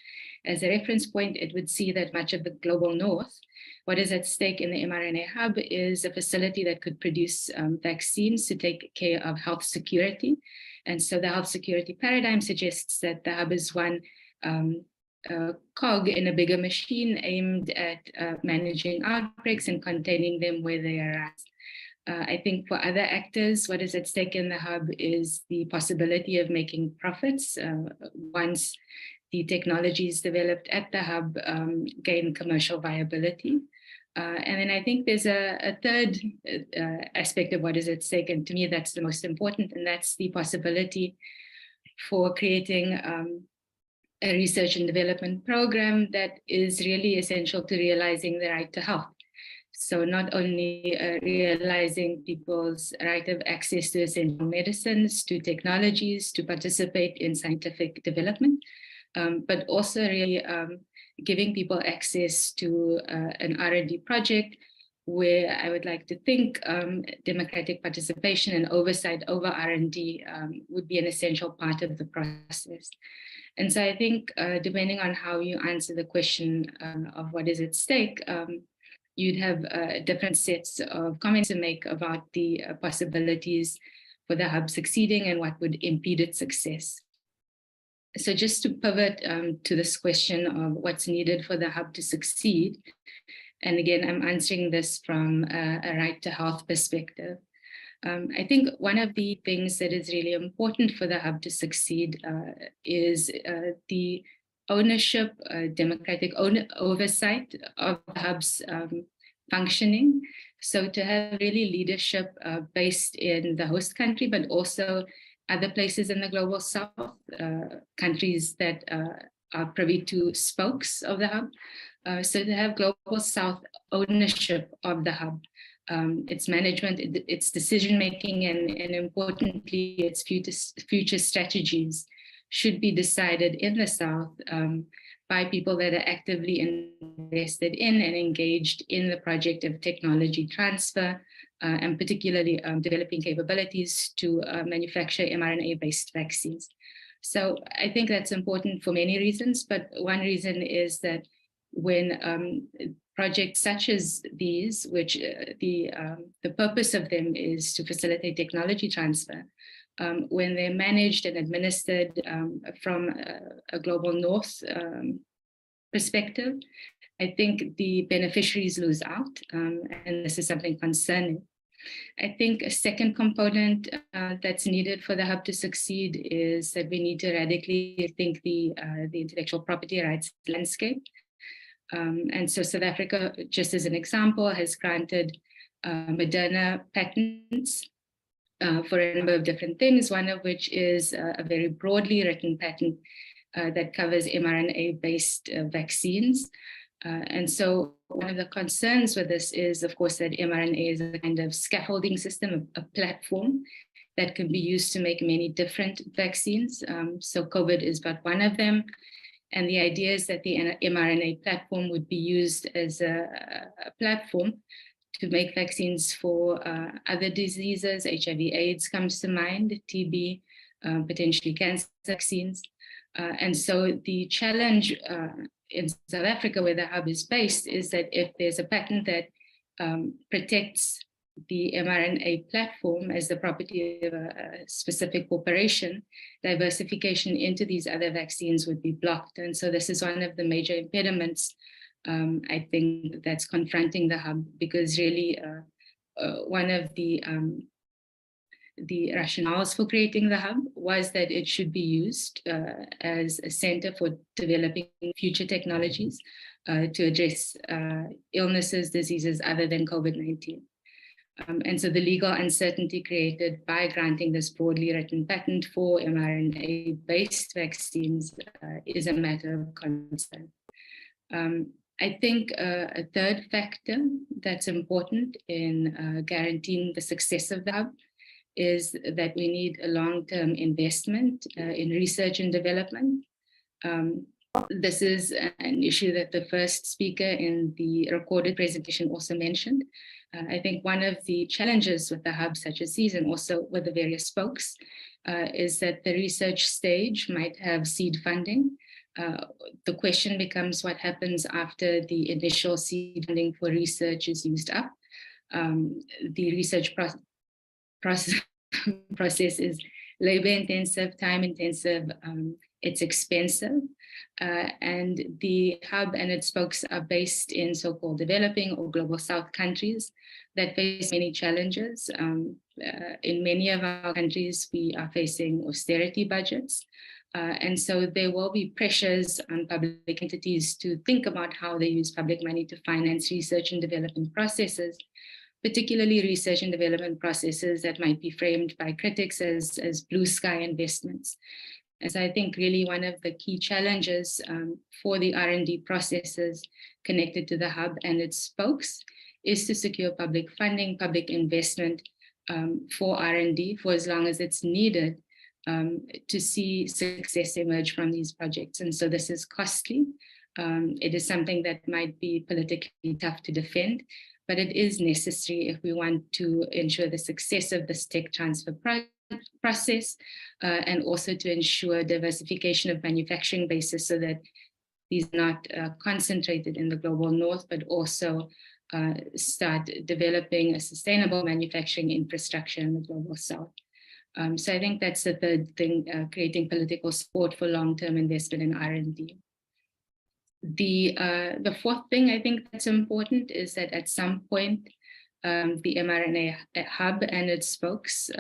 H: as a reference point, it would see that much of the global north, what is at stake in the mRNA hub is a facility that could produce vaccines to take care of health security. And so the health security paradigm suggests that the hub is one cog in a bigger machine aimed at managing outbreaks and containing them where they arise. I think for other actors, what is at stake in the hub is the possibility of making profits once the technologies developed at the hub gain commercial viability. And then I think there's a third aspect of what is at stake, and to me that's the most important, and that's the possibility for creating a research and development program that is really essential to realizing the right to health. So not only realizing people's right of access to essential medicines, to technologies, to participate in scientific development, but also really giving people access to an R&D project where I would like to think democratic participation and oversight over R&D would be an essential part of the process. And so I think depending on how you answer the question of what is at stake, you'd have different sets of comments to make about the possibilities for the hub succeeding and what would impede its success. So just to pivot to this question of what's needed for the hub to succeed, and again, I'm answering this from a right to health perspective. I think one of the things that is really important for the hub to succeed is the ownership, democratic oversight of the hub's functioning. So to have really leadership based in the host country, but also other places in the global south, countries that are privy to spokes of the hub. So to have global south ownership of the hub, its management, its decision-making, and importantly, its future strategies should be decided in the South by people that are actively invested in and engaged in the project of technology transfer, and particularly developing capabilities to manufacture mRNA-based vaccines. So I think that's important for many reasons, but one reason is that when projects such as these, which the purpose of them is to facilitate technology transfer, when they're managed and administered from a global north perspective, I think the beneficiaries lose out, and this is something concerning. I think a second component that's needed for the hub to succeed is that we need to radically rethink the intellectual property rights landscape. And so South Africa, just as an example, has granted Moderna patents for a number of different things, one of which is a very broadly written patent that covers mRNA-based vaccines. And so one of the concerns with this is, of course, that mRNA is a kind of scaffolding system, a platform that can be used to make many different vaccines. So COVID is but one of them. And the idea is that the mRNA platform would be used as a platform to make vaccines for other diseases. HIV/AIDS comes to mind, TB, potentially cancer vaccines. And so the challenge in South Africa, where the hub is based, is that if there's a patent that protects the mRNA platform as the property of a specific corporation, diversification into these other vaccines would be blocked. And so this is one of the major impediments, I think, that's confronting the hub, because really one of the rationales for creating the hub was that it should be used as a center for developing future technologies to address illnesses, diseases other than COVID-19. And so the legal uncertainty created by granting this broadly written patent for mRNA-based vaccines is a matter of concern. I think a third factor that's important in guaranteeing the success of the hub is that we need a long-term investment in research and development. This is an issue that the first speaker in the recorded presentation also mentioned. I think one of the challenges with the hubs such as these, and also with the various spokes, is that the research stage might have seed funding. The question becomes what happens after the initial seed funding for research is used up. The research process is labor intensive, time intensive, it's expensive. And the hub and its spokes are based in so-called developing or global south countries that face many challenges. In many of our countries, we are facing austerity budgets. And so there will be pressures on public entities to think about how they use public money to finance research and development processes, particularly research and development processes that might be framed by critics as blue sky investments. And so I think really one of the key challenges for the R&D processes connected to the hub and its spokes is to secure public funding, public investment for R&D for as long as it's needed to see success emerge from these projects. And so this is costly. It is something that might be politically tough to defend, but it is necessary if we want to ensure the success of this tech transfer process and also to ensure diversification of manufacturing bases so that these are not concentrated in the global north, but also start developing a sustainable manufacturing infrastructure in the global south. So I think that's the third thing, creating political support for long-term investment in R&D. The fourth thing I think that's important is that at some point, the mRNA hub and its spokes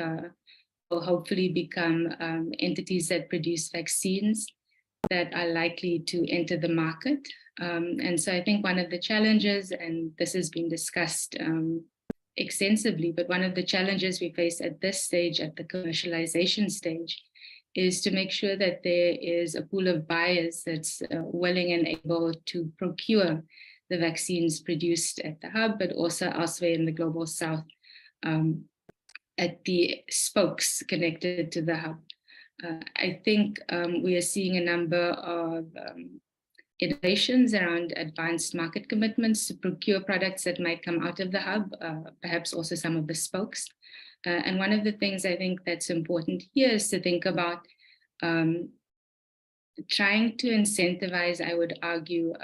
H: will hopefully become entities that produce vaccines that are likely to enter the market. And so I think one of the challenges, and this has been discussed extensively, but one of the challenges we face at this stage, at the commercialization stage, is to make sure that there is a pool of buyers that's willing and able to procure the vaccines produced at the hub, but also elsewhere in the global south at the spokes connected to the hub. I think we are seeing a number of innovations around advanced market commitments to procure products that might come out of the hub, perhaps also some of the spokes. And one of the things I think that's important here is to think about trying to incentivize, I would argue,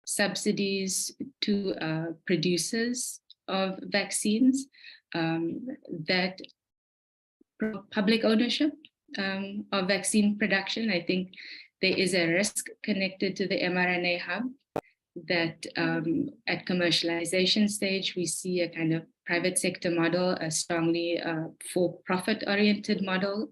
H: subsidies to producers of vaccines that public ownership of vaccine production. I think there is a risk connected to the mRNA hub that at commercialization stage, we see a kind of private sector model, a strongly for-profit oriented model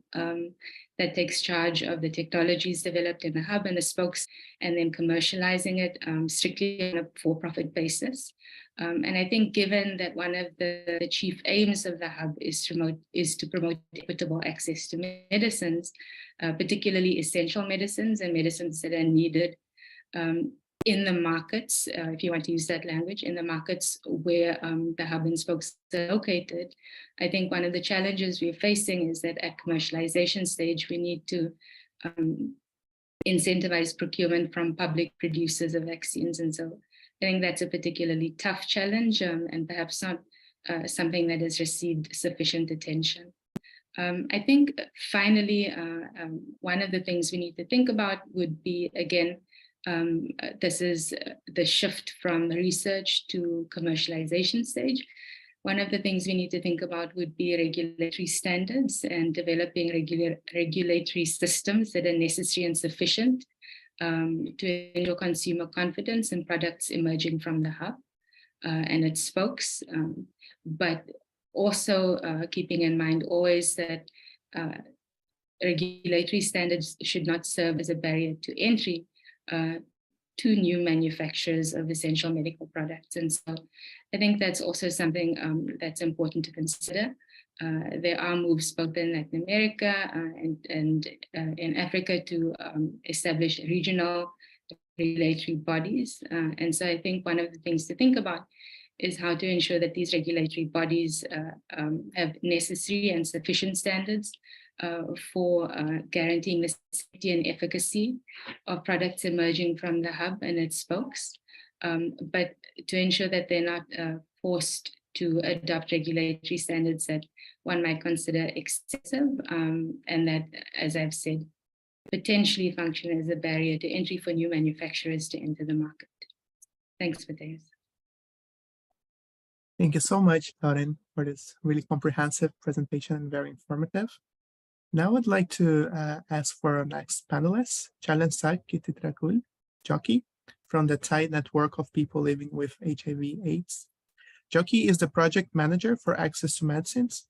H: that takes charge of the technologies developed in the hub and the spokes, and then commercializing it strictly on a for-profit basis. And I think given that one of the chief aims of the hub is to promote equitable access to medicines, particularly essential medicines and medicines that are needed in the markets, if you want to use that language, in the markets where the hub and spokes are located. I think one of the challenges we're facing is that at commercialization stage, we need to incentivize procurement from public producers of vaccines. And so I think that's a particularly tough challenge and perhaps not something that has received sufficient attention. I think finally, one of the things we need to think about would be, again, this is the shift from research to commercialization stage. One of the things we need to think about would be regulatory standards and developing regulatory systems that are necessary and sufficient to ensure consumer confidence in products emerging from the hub and its spokes, but also keeping in mind always that regulatory standards should not serve as a barrier to entry to new manufacturers of essential medical products. And so I think that's also something that's important to consider. There are moves both in Latin America and in Africa to establish regional regulatory bodies. And so I think one of the things to think about is how to ensure that these regulatory bodies have necessary and sufficient standards for guaranteeing the safety and efficacy of products emerging from the hub and its spokes, but to ensure that they're not forced to adopt regulatory standards that one might consider excessive and that, as I've said, potentially function as a barrier to entry for new manufacturers to enter the market. Thanks, Matthias.
G: Thank you so much, Lauren, for this really comprehensive presentation and very informative. Now I'd like to ask for our next panelist, Chalensak Kititrakul Jockey, from the Thai Network of People Living with HIV/AIDS. Jockey is the project manager for access to medicines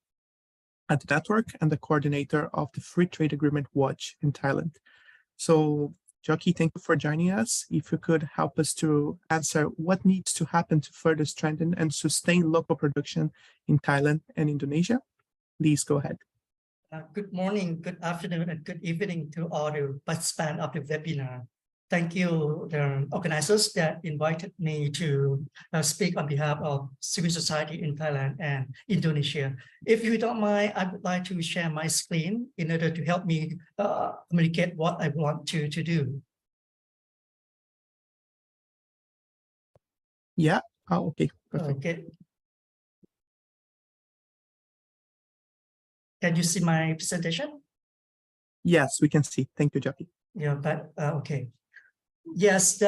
G: at the network and the coordinator of the Free Trade Agreement Watch in Thailand. So, Jockey, thank you for joining us. If you could help us to answer what needs to happen to further strengthen and sustain local production in Thailand and Indonesia, please go ahead.
I: Good morning, good afternoon, and good evening to all the participants of the webinar. Thank you, the organizers that invited me to speak on behalf of civil society in Thailand and Indonesia. If you don't mind, I would like to share my screen in order to help me communicate what I want to do.
G: Yeah, okay, perfect.
I: Okay. Can you see my presentation?
G: Yes, we can see. Thank you, Jockey.
I: Yeah, but okay. Yes,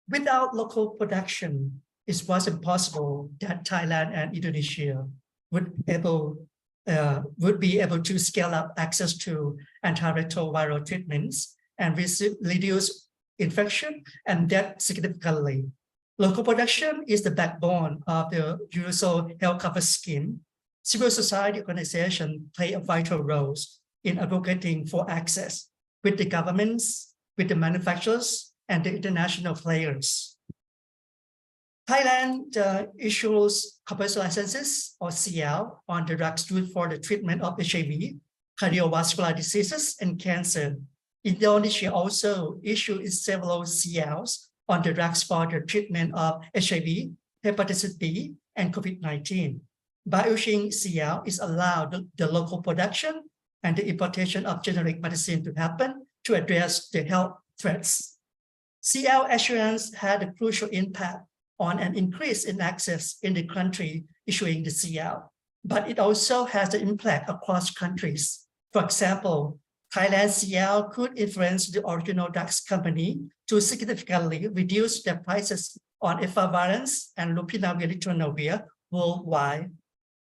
I: without local production, it was impossible that Thailand and Indonesia would be able to scale up access to antiretroviral treatments and reduce infection and death significantly. Local production is the backbone of the universal health coverage scheme. Civil society organizations play a vital role in advocating for access with the governments, with the manufacturers, and the international players. Thailand issues commercial licenses, or CL, on the drugs used for the treatment of HIV, cardiovascular diseases, and cancer. Indonesia also issued several CLs on the drugs for the treatment of HIV, hepatitis B, and COVID-19. By issuing CL, is allowed the local production and the importation of generic medicine to happen to address the health threats. CL assurance had a crucial impact on an increase in access in the country issuing the CL, but it also has an impact across countries. For example, Thailand CL could influence the original drugs company to significantly reduce their prices on efavirenz and lopinavir/ritonavir worldwide.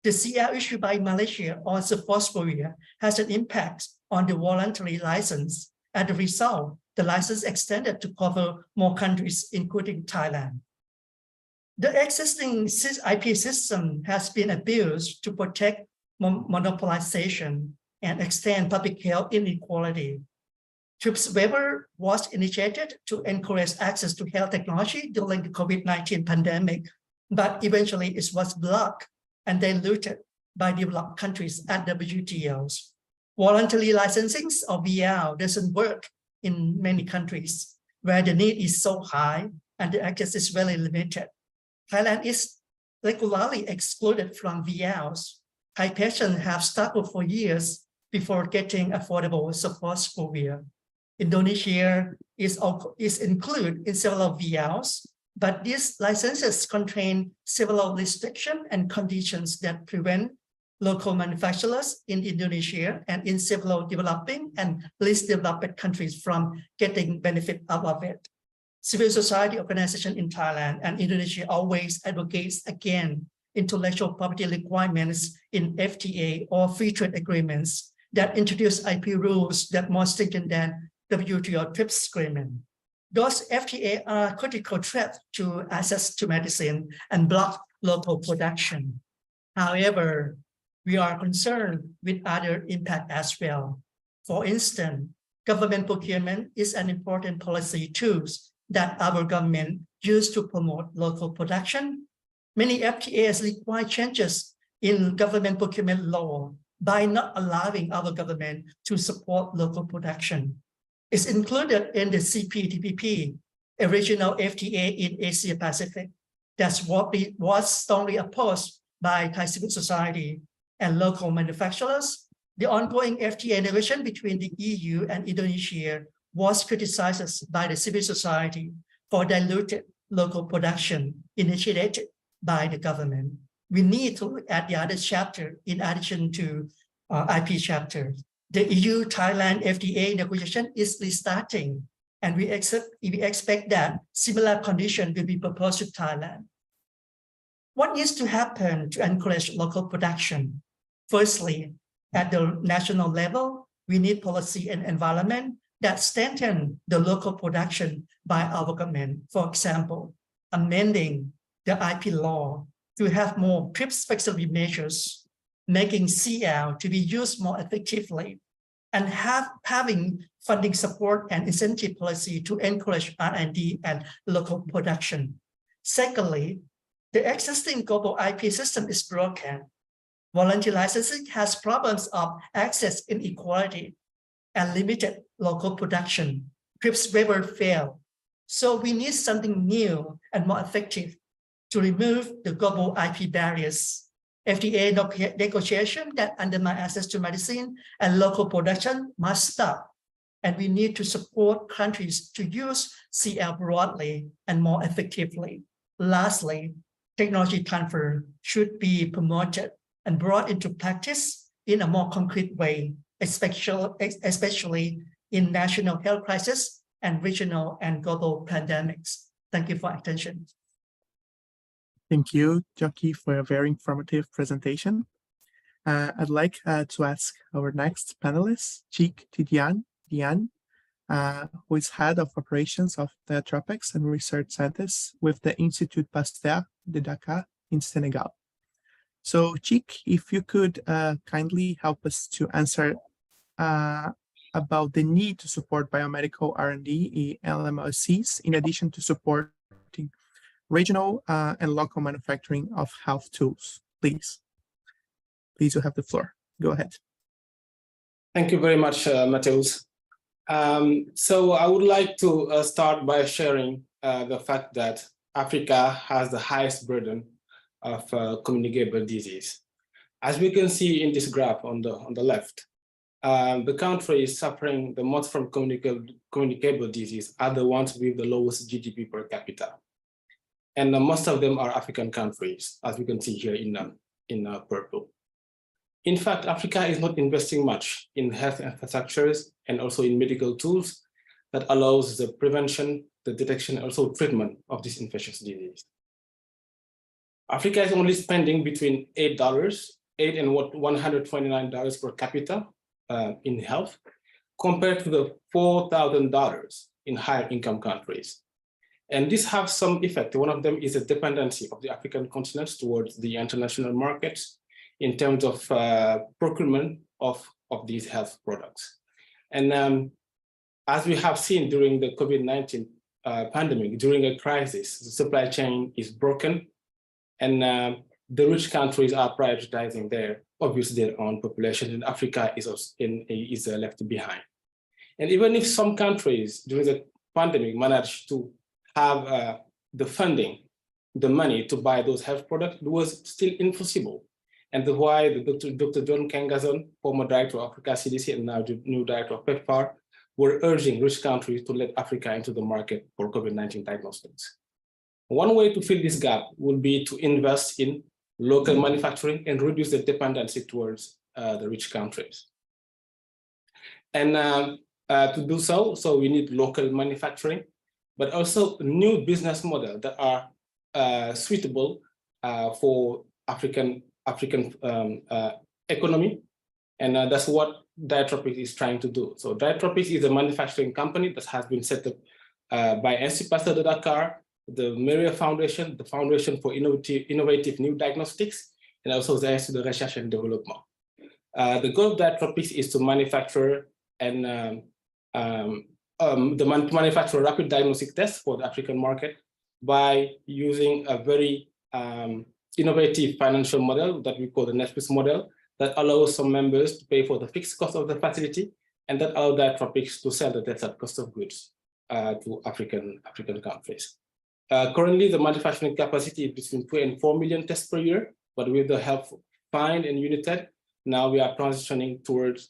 I: The CL issued by Malaysia on cephalosporin has an impact on the voluntary license. As a result, the license extended to cover more countries, including Thailand. The existing IP system has been abused to protect monopolization and extend public health inequality. TRIPS waiver was initiated to encourage access to health technology during the COVID-19 pandemic, but eventually it was blocked and diluted by developed countries at WTOs. Voluntary licensing, or VL, doesn't work in many countries. where the need is so high and the access is very limited. Thailand is regularly excluded from VLs. Thai patients have struggled for years before getting affordable support for VL. Indonesia is included in several VLs, but these licenses contain several restrictions and conditions that prevent local manufacturers in Indonesia and in several developing and least developed countries from getting benefit out of it. Civil society organizations in Thailand and Indonesia always advocates against intellectual property requirements in FTA or free trade agreements that introduce IP rules that more stringent than WTO TRIPS agreement. Those FTA are critical threat to access to medicine and block local production. However, we are concerned with other impact as well. For instance, government procurement is an important policy tool that our government use to promote local production. Many FTAs require changes in government procurement law by not allowing our government to support local production. It's included in the CPTPP, a regional FTA in Asia Pacific. That's what was strongly opposed by Thai civil society and local manufacturers. The ongoing FTA negotiation between the EU and Indonesia was criticized by the civil society for diluted local production initiated by the government. We need to look at the other chapter in addition to IP chapter. The EU-Thailand FTA negotiation is restarting, and we expect that similar conditions will be proposed to Thailand. What needs to happen to encourage local production? Firstly, at the national level, we need policy and environment that strengthen the local production by our government. For example, amending the IP law to have more TRIPS flexibility measures, making CL to be used more effectively, and having funding support and incentive policy to encourage R&D and local production. Secondly, the existing global IP system is broken. Voluntary licensing has problems of access inequality and limited local production. TRIPS waiver failed. So we need something new and more effective to remove the global IP barriers. FTA negotiation that undermine access to medicine and local production must stop. And we need to support countries to use CL broadly and more effectively. Lastly, technology transfer should be promoted and brought into practice in a more concrete way, especially in national health crisis and regional and global pandemics. Thank you for attention.
G: Thank you, Jockey, for a very informative presentation. I'd like to ask our next panelist, Cheek Tidiane Diane, who is head of operations of the Tropics and Research Centers with the Institut Pasteur de Dakar in Senegal. So, Cheek, if you could kindly help us to answer about the need to support biomedical R&D in LMICs, in addition to supporting regional and local manufacturing of health tools. Please, you have the floor. Go ahead.
J: Thank you very much, Mateus. So I would like to start by sharing the fact that Africa has the highest burden of communicable disease. As we can see in this graph on the left, the countries suffering the most from communicable disease are the ones with the lowest GDP per capita. And most of them are African countries, as we can see here in purple. In fact, Africa is not investing much in health infrastructures and also in medical tools that allows the prevention, the detection, and also treatment of this infectious disease. Africa is only spending between $8 and $129 per capita in health, compared to the $4,000 in higher income countries. And this has some effect. One of them is a dependency of the African continent towards the international markets in terms of procurement of these health products. And as we have seen during the COVID-19 pandemic, during a crisis, the supply chain is broken, and the rich countries are prioritizing their own population, and Africa is left behind. And even if some countries during the pandemic managed to have the funding, the money to buy those health products was still impossible. And that's why Dr. John Kangazon, former director of Africa CDC and now the new director of PEPFAR, were urging rich countries to let Africa into the market for COVID-19 diagnostics. One way to fill this gap would be to invest in local manufacturing and reduce the dependency towards the rich countries. And to do so, we need local manufacturing, but also new business models that are suitable for African economy. And that's what Diatropics is trying to do. So Diatropics is a manufacturing company that has been set up by Institut Pasteur de Dakar, the Meria Foundation, the Foundation for Innovative New Diagnostics, and also the Institut de Recherche and Development. The goal of Diatropics is to manufacture and manufacture rapid diagnostic tests for the African market by using a very innovative financial model that we call the NetSuisse model, that allows some members to pay for the fixed cost of the facility, and that allows Diatropics to sell the tests at cost of goods to African countries. Currently, the manufacturing capacity is between 2 and 4 million tests per year, but with the help of FIND and UNITED, now we are transitioning towards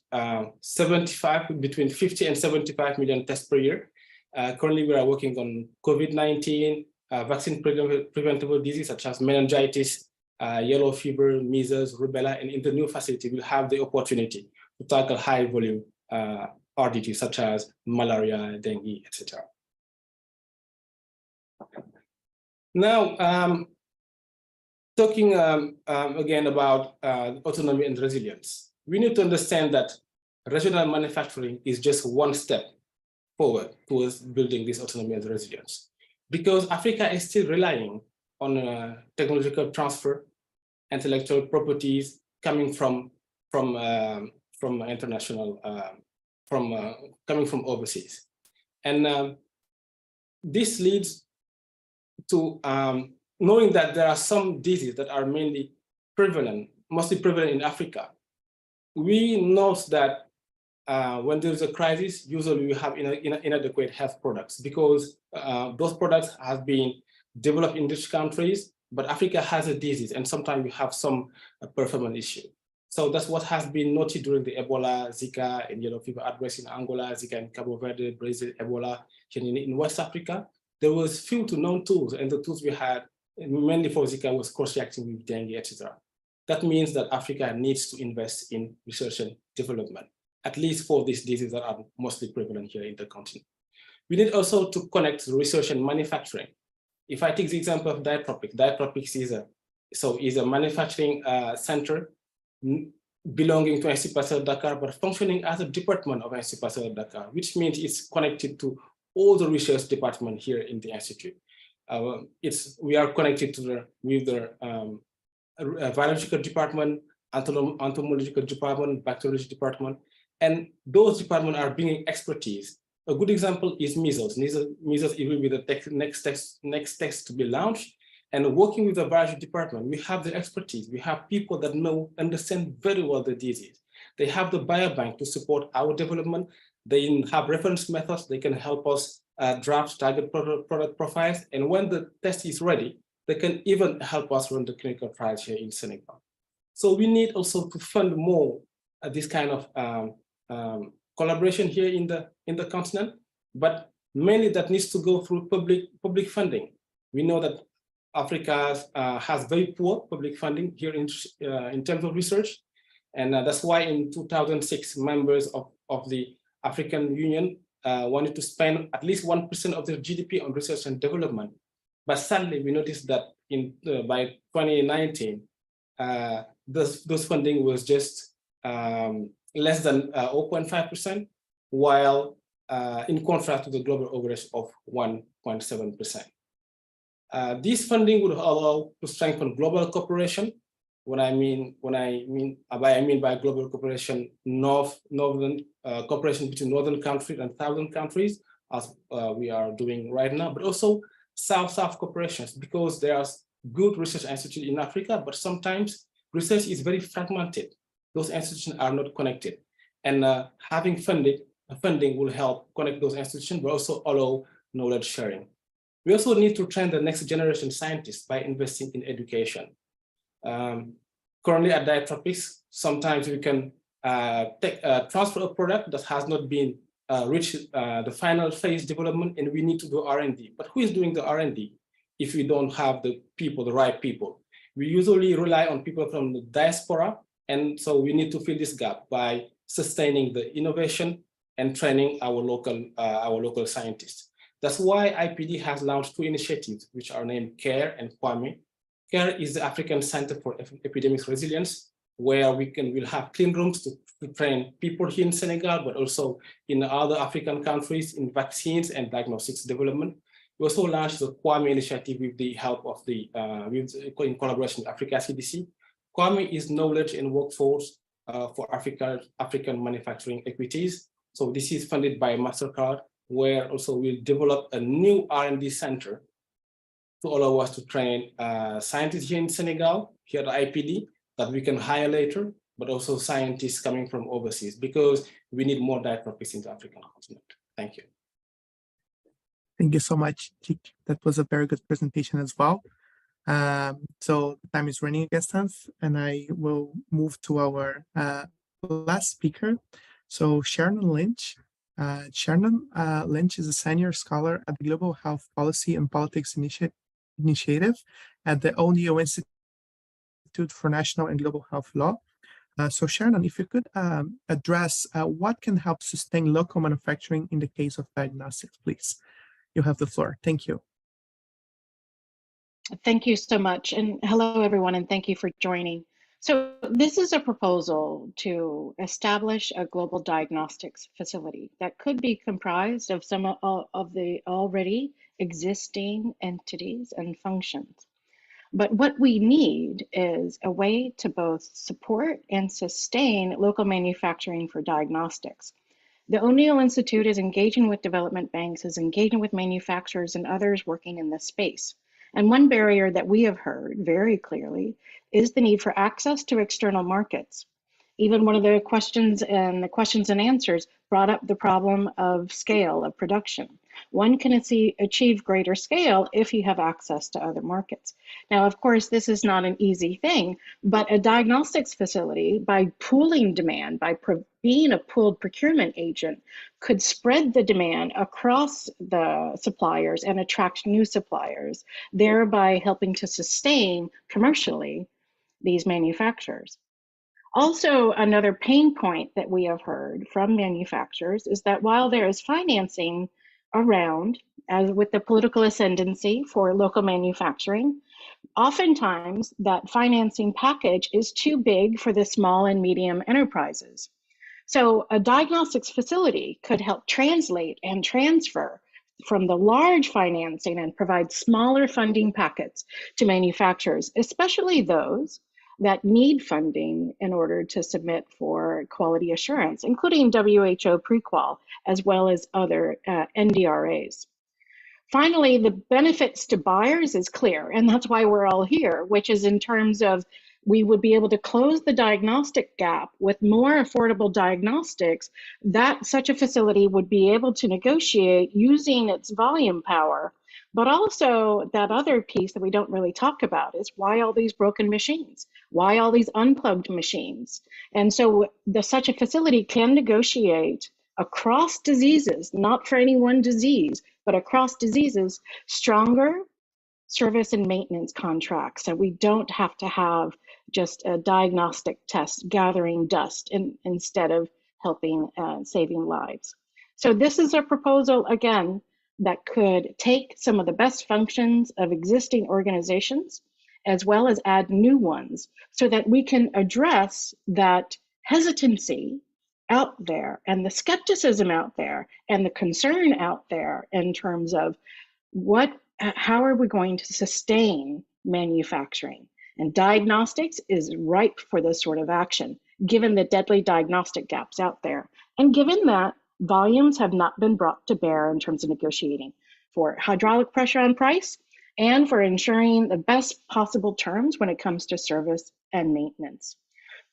J: between 50 and 75 million tests per year. Currently, we are working on COVID-19, vaccine preventable diseases such as meningitis, yellow fever, measles, rubella, and in the new facility, we'll have the opportunity to tackle high volume RDT such as malaria, dengue, etc. Now, talking again about autonomy and resilience, we need to understand that regional manufacturing is just one step forward towards building this autonomy and resilience, because Africa is still relying on technological transfer, intellectual properties coming from international, coming from overseas, and this leads to knowing that there are some diseases that are mainly prevalent, mostly prevalent in Africa. We know that when there's a crisis, usually we have inadequate health products, because those products have been developed in rich countries, but Africa has a disease, and sometimes we have some performance issue. So that's what has been noted during the Ebola, Zika, and yellow fever outbreaks in Angola, Zika in Cabo Verde, Brazil, Ebola, in West Africa. There was few to known tools, and the tools we had mainly for Zika was cross-reacting with dengue, etc. That means that Africa needs to invest in research and development, at least for these diseases that are mostly prevalent here in the continent. We need also to connect research and manufacturing. If I take the example of Diatropics, Diatropics is a manufacturing center belonging to Institut Pasteur de Dakar, but functioning as a department of Institut Pasteur de Dakar, which means it's connected to all the research department here in the institute. We are connected to with the biological department, entomological department, bacteriology department, and those departments are bringing expertise. A good example is measles. Measles it will be the next text to be launched, and working with the biology department, we have the expertise. We have people that understand very well the disease. They have the biobank to support our development. They have reference methods. They can help us draft target product profiles. And when the test is ready, they can even help us run the clinical trials here in Senegal. So we need also to fund more this kind of collaboration here in the continent, but mainly that needs to go through public funding. We know that Africa has very poor public funding here in terms of research, and that's why in 2006, members of the African Union wanted to spend at least 1% of their GDP on research and development. But sadly, we noticed that by 2019, those funding was just less than 0.5%, while in contrast to the global average of 1.7%. This funding would allow to strengthen global cooperation. What I mean by global cooperation, northern cooperation between northern countries and southern countries, as we are doing right now, but also South-South cooperations, because there are good research institutes in Africa, but sometimes research is very fragmented. Those institutions are not connected, and having funded funding will help connect those institutions, but also allow knowledge sharing. We also need to train the next generation scientists by investing in education. Currently at Diatropics, sometimes we can transfer a product that has not been reached the final phase development, and we need to do R&D. But who is doing the R&D if we don't have the people, the right people? We usually rely on people from the diaspora, and so we need to fill this gap by sustaining the innovation and training our local scientists. That's why IPD has launched 2 initiatives, which are named CARE and Kwame. CARE is the African Center for Epidemic Resilience, where we'll have clean rooms to train people here in Senegal, but also in other African countries in vaccines and diagnostics development. We also launched the Kwame initiative with the help of in collaboration with Africa CDC. Kwame is knowledge and workforce for African manufacturing equities. So this is funded by MasterCard, where also we'll develop a new R&D center to allow us to train scientists here in Senegal, here at IPD, that we can hire later, but also scientists coming from overseas, because we need more diatropics in the African continent. Thank you.
G: Thank you so much, Chik. That was a very good presentation as well. So time is running against us, and I will move to our last speaker. So Shannon Lynch. Shannon Lynch is a senior scholar at the Global Health Policy and Politics Initiative at the ONU Institute for National and Global Health Law. So Shannon, if you could address what can help sustain local manufacturing in the case of diagnostics, please. You have the floor. Thank you.
C: Thank you so much. And hello, everyone, and thank you for joining. So this is a proposal to establish a global diagnostics facility that could be comprised of some of the already existing entities and functions. But what we need is a way to both support and sustain local manufacturing for diagnostics. The O'Neill Institute is engaging with development banks, is engaging with manufacturers and others working in this space. And one barrier that we have heard very clearly is the need for access to external markets. Even one of the questions and answers brought up the problem of scale of production. One can achieve greater scale if you have access to other markets. Now, of course, this is not an easy thing, but a diagnostics facility, by pooling demand, by being a pooled procurement agent, could spread the demand across the suppliers and attract new suppliers, thereby helping to sustain commercially these manufacturers. Also, another pain point that we have heard from manufacturers is that while there is financing around, as with the political ascendancy for local manufacturing, oftentimes that financing package is too big for the small and medium enterprises. So a diagnostics facility could help translate and transfer from the large financing and provide smaller funding packets to manufacturers, especially those that need funding in order to submit for quality assurance, including WHO pre-qual, as well as other NDRAs. Finally, the benefits to buyers is clear, and that's why we're all here, which is in terms of we would be able to close the diagnostic gap with more affordable diagnostics, that such a facility would be able to negotiate using its volume power. But also that other piece that we don't really talk about is why all these broken machines? Why all these unplugged machines? And so such a facility can negotiate across diseases, not for any one disease, but across diseases, stronger service and maintenance contracts. So we don't have to have just a diagnostic test gathering dust instead of helping saving lives. So this is a proposal, again, that could take some of the best functions of existing organizations as well as add new ones so that we can address that hesitancy out there and the skepticism out there and the concern out there in terms of how are we going to sustain manufacturing? And diagnostics is ripe for this sort of action, given the deadly diagnostic gaps out there. And given that volumes have not been brought to bear in terms of negotiating for hydraulic pressure on price and for ensuring the best possible terms when it comes to service and maintenance.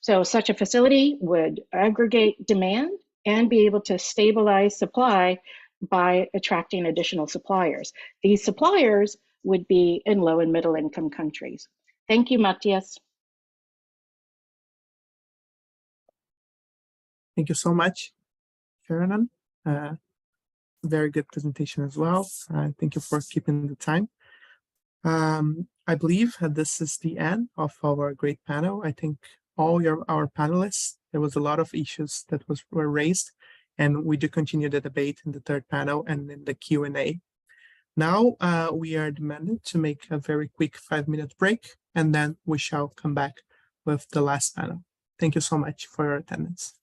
C: So such a facility would aggregate demand and be able to stabilize supply by attracting additional suppliers. These suppliers would be in low and middle income countries. Thank you, Matthias.
G: Thank you so much, Sharon. Very good presentation as well. Thank you for keeping the time. I believe that this is the end of our great panel. I think our panelists, there was a lot of issues that were raised, and we do continue the debate in the third panel and in the Q&A. Now we are demanded to make a very quick 5-minute break, and then we shall come back with the last panel. Thank you so much for your attendance.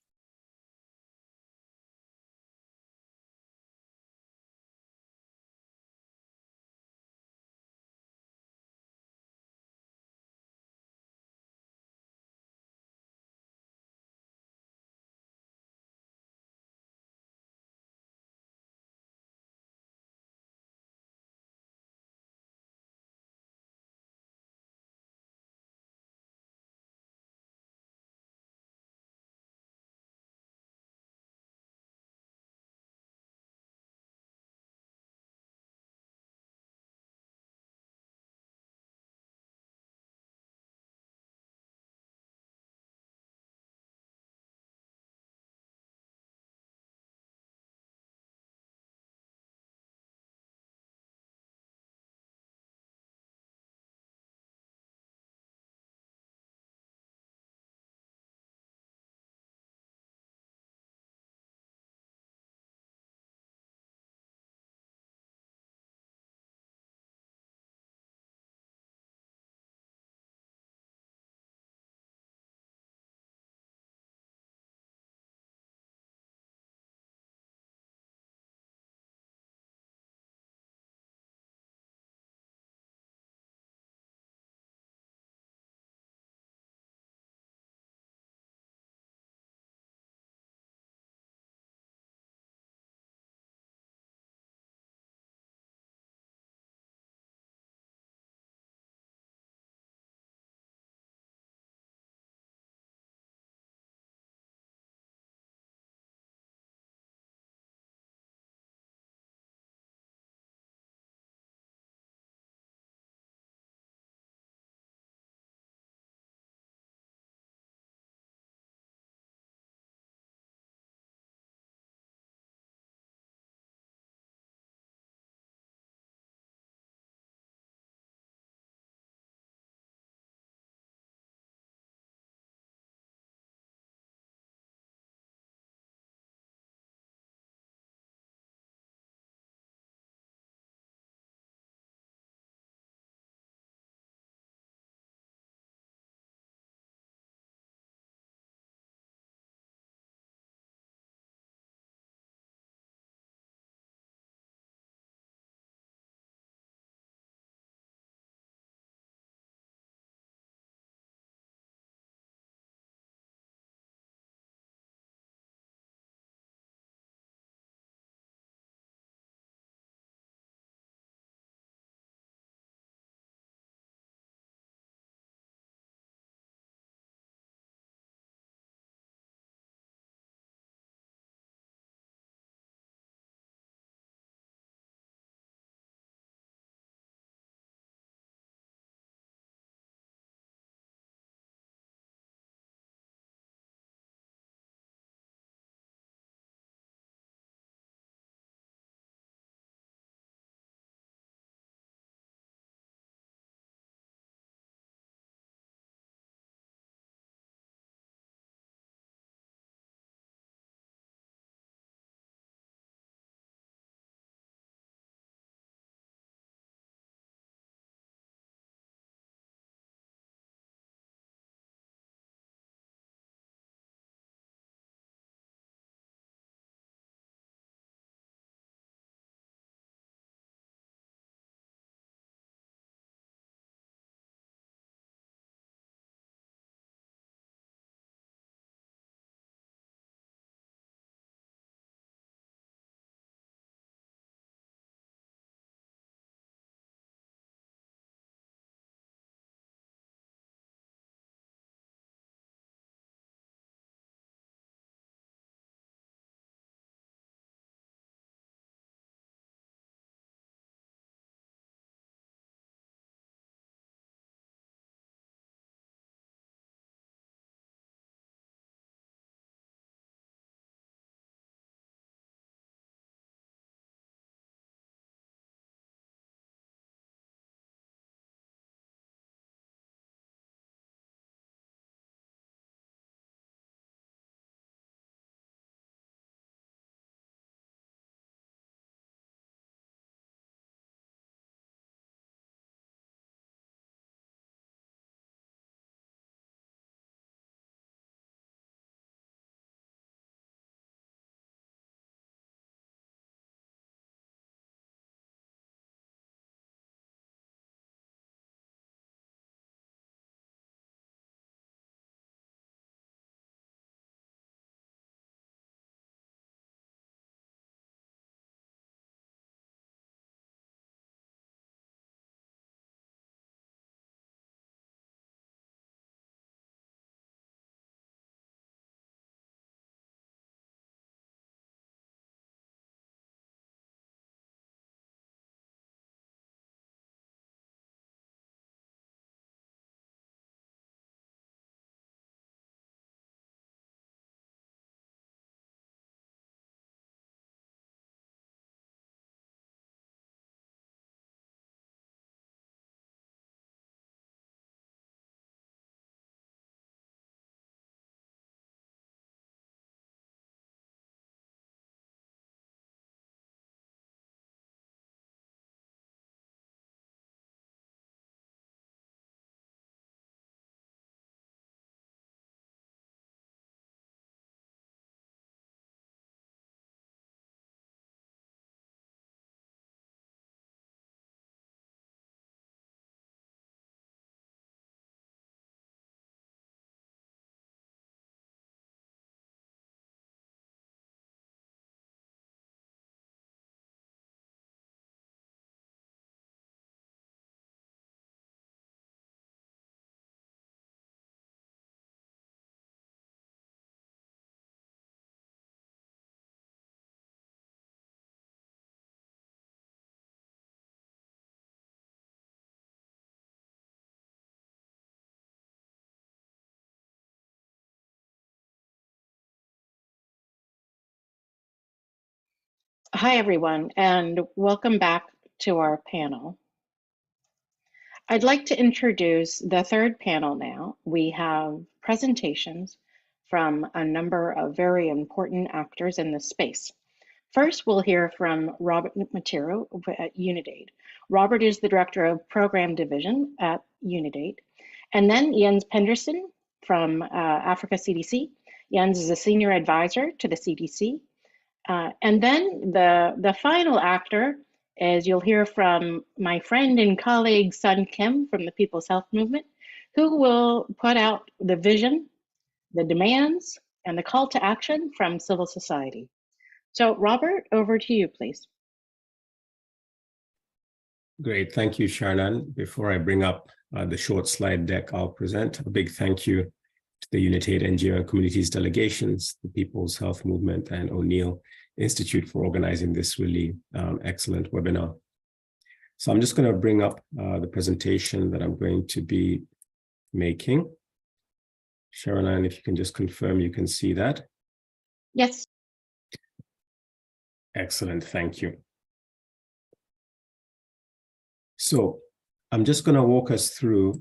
C: Hi, everyone, and welcome back to our panel. I'd like to introduce the third panel now. We have presentations from a number of very important actors in this space. First, we'll hear from Robert Matero at Unitaid. Robert is the Director of Program Division at Unitaid. And then Jens Pendersen from Africa CDC. Jens is a Senior Advisor to the CDC. And then the final actor is you'll hear from my friend and colleague Sun Kim from the People's Health Movement, who will put out the vision, the demands, and the call to action from civil society. So Robert, over to you, please.
K: Great, thank you, Sharnan. Before I bring up the short slide deck, I'll present a big thank you to the Unitaid NGO and Communities delegations, the People's Health Movement, and O'Neill Institute for organizing this really excellent webinar. So I'm just going to bring up the presentation that I'm going to be making. Sharon, if you can just confirm you can see that.
C: Yes.
K: Excellent, thank you. So I'm just going to walk us through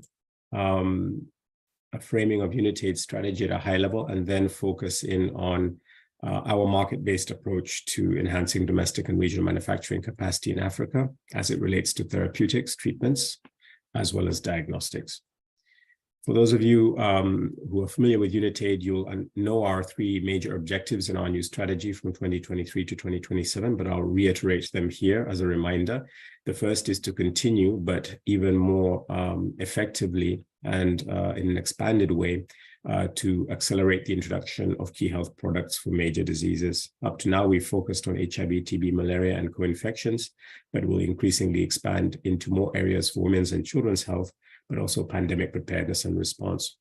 K: a framing of Unitaid's strategy at a high level, and then focus in on our market-based approach to enhancing domestic and regional manufacturing capacity in Africa as it relates to therapeutics, treatments, as well as diagnostics. For those of you who are familiar with Unitaid, you'll know our three major objectives in our new strategy from 2023 to 2027, but I'll reiterate them here as a reminder. The first is to continue, but even more effectively and in an expanded way, to accelerate the introduction of key health products for major diseases. Up to now, we've focused on HIV, TB, malaria, and co-infections, but we'll increasingly expand into more areas for women's and children's health, but also pandemic preparedness and response.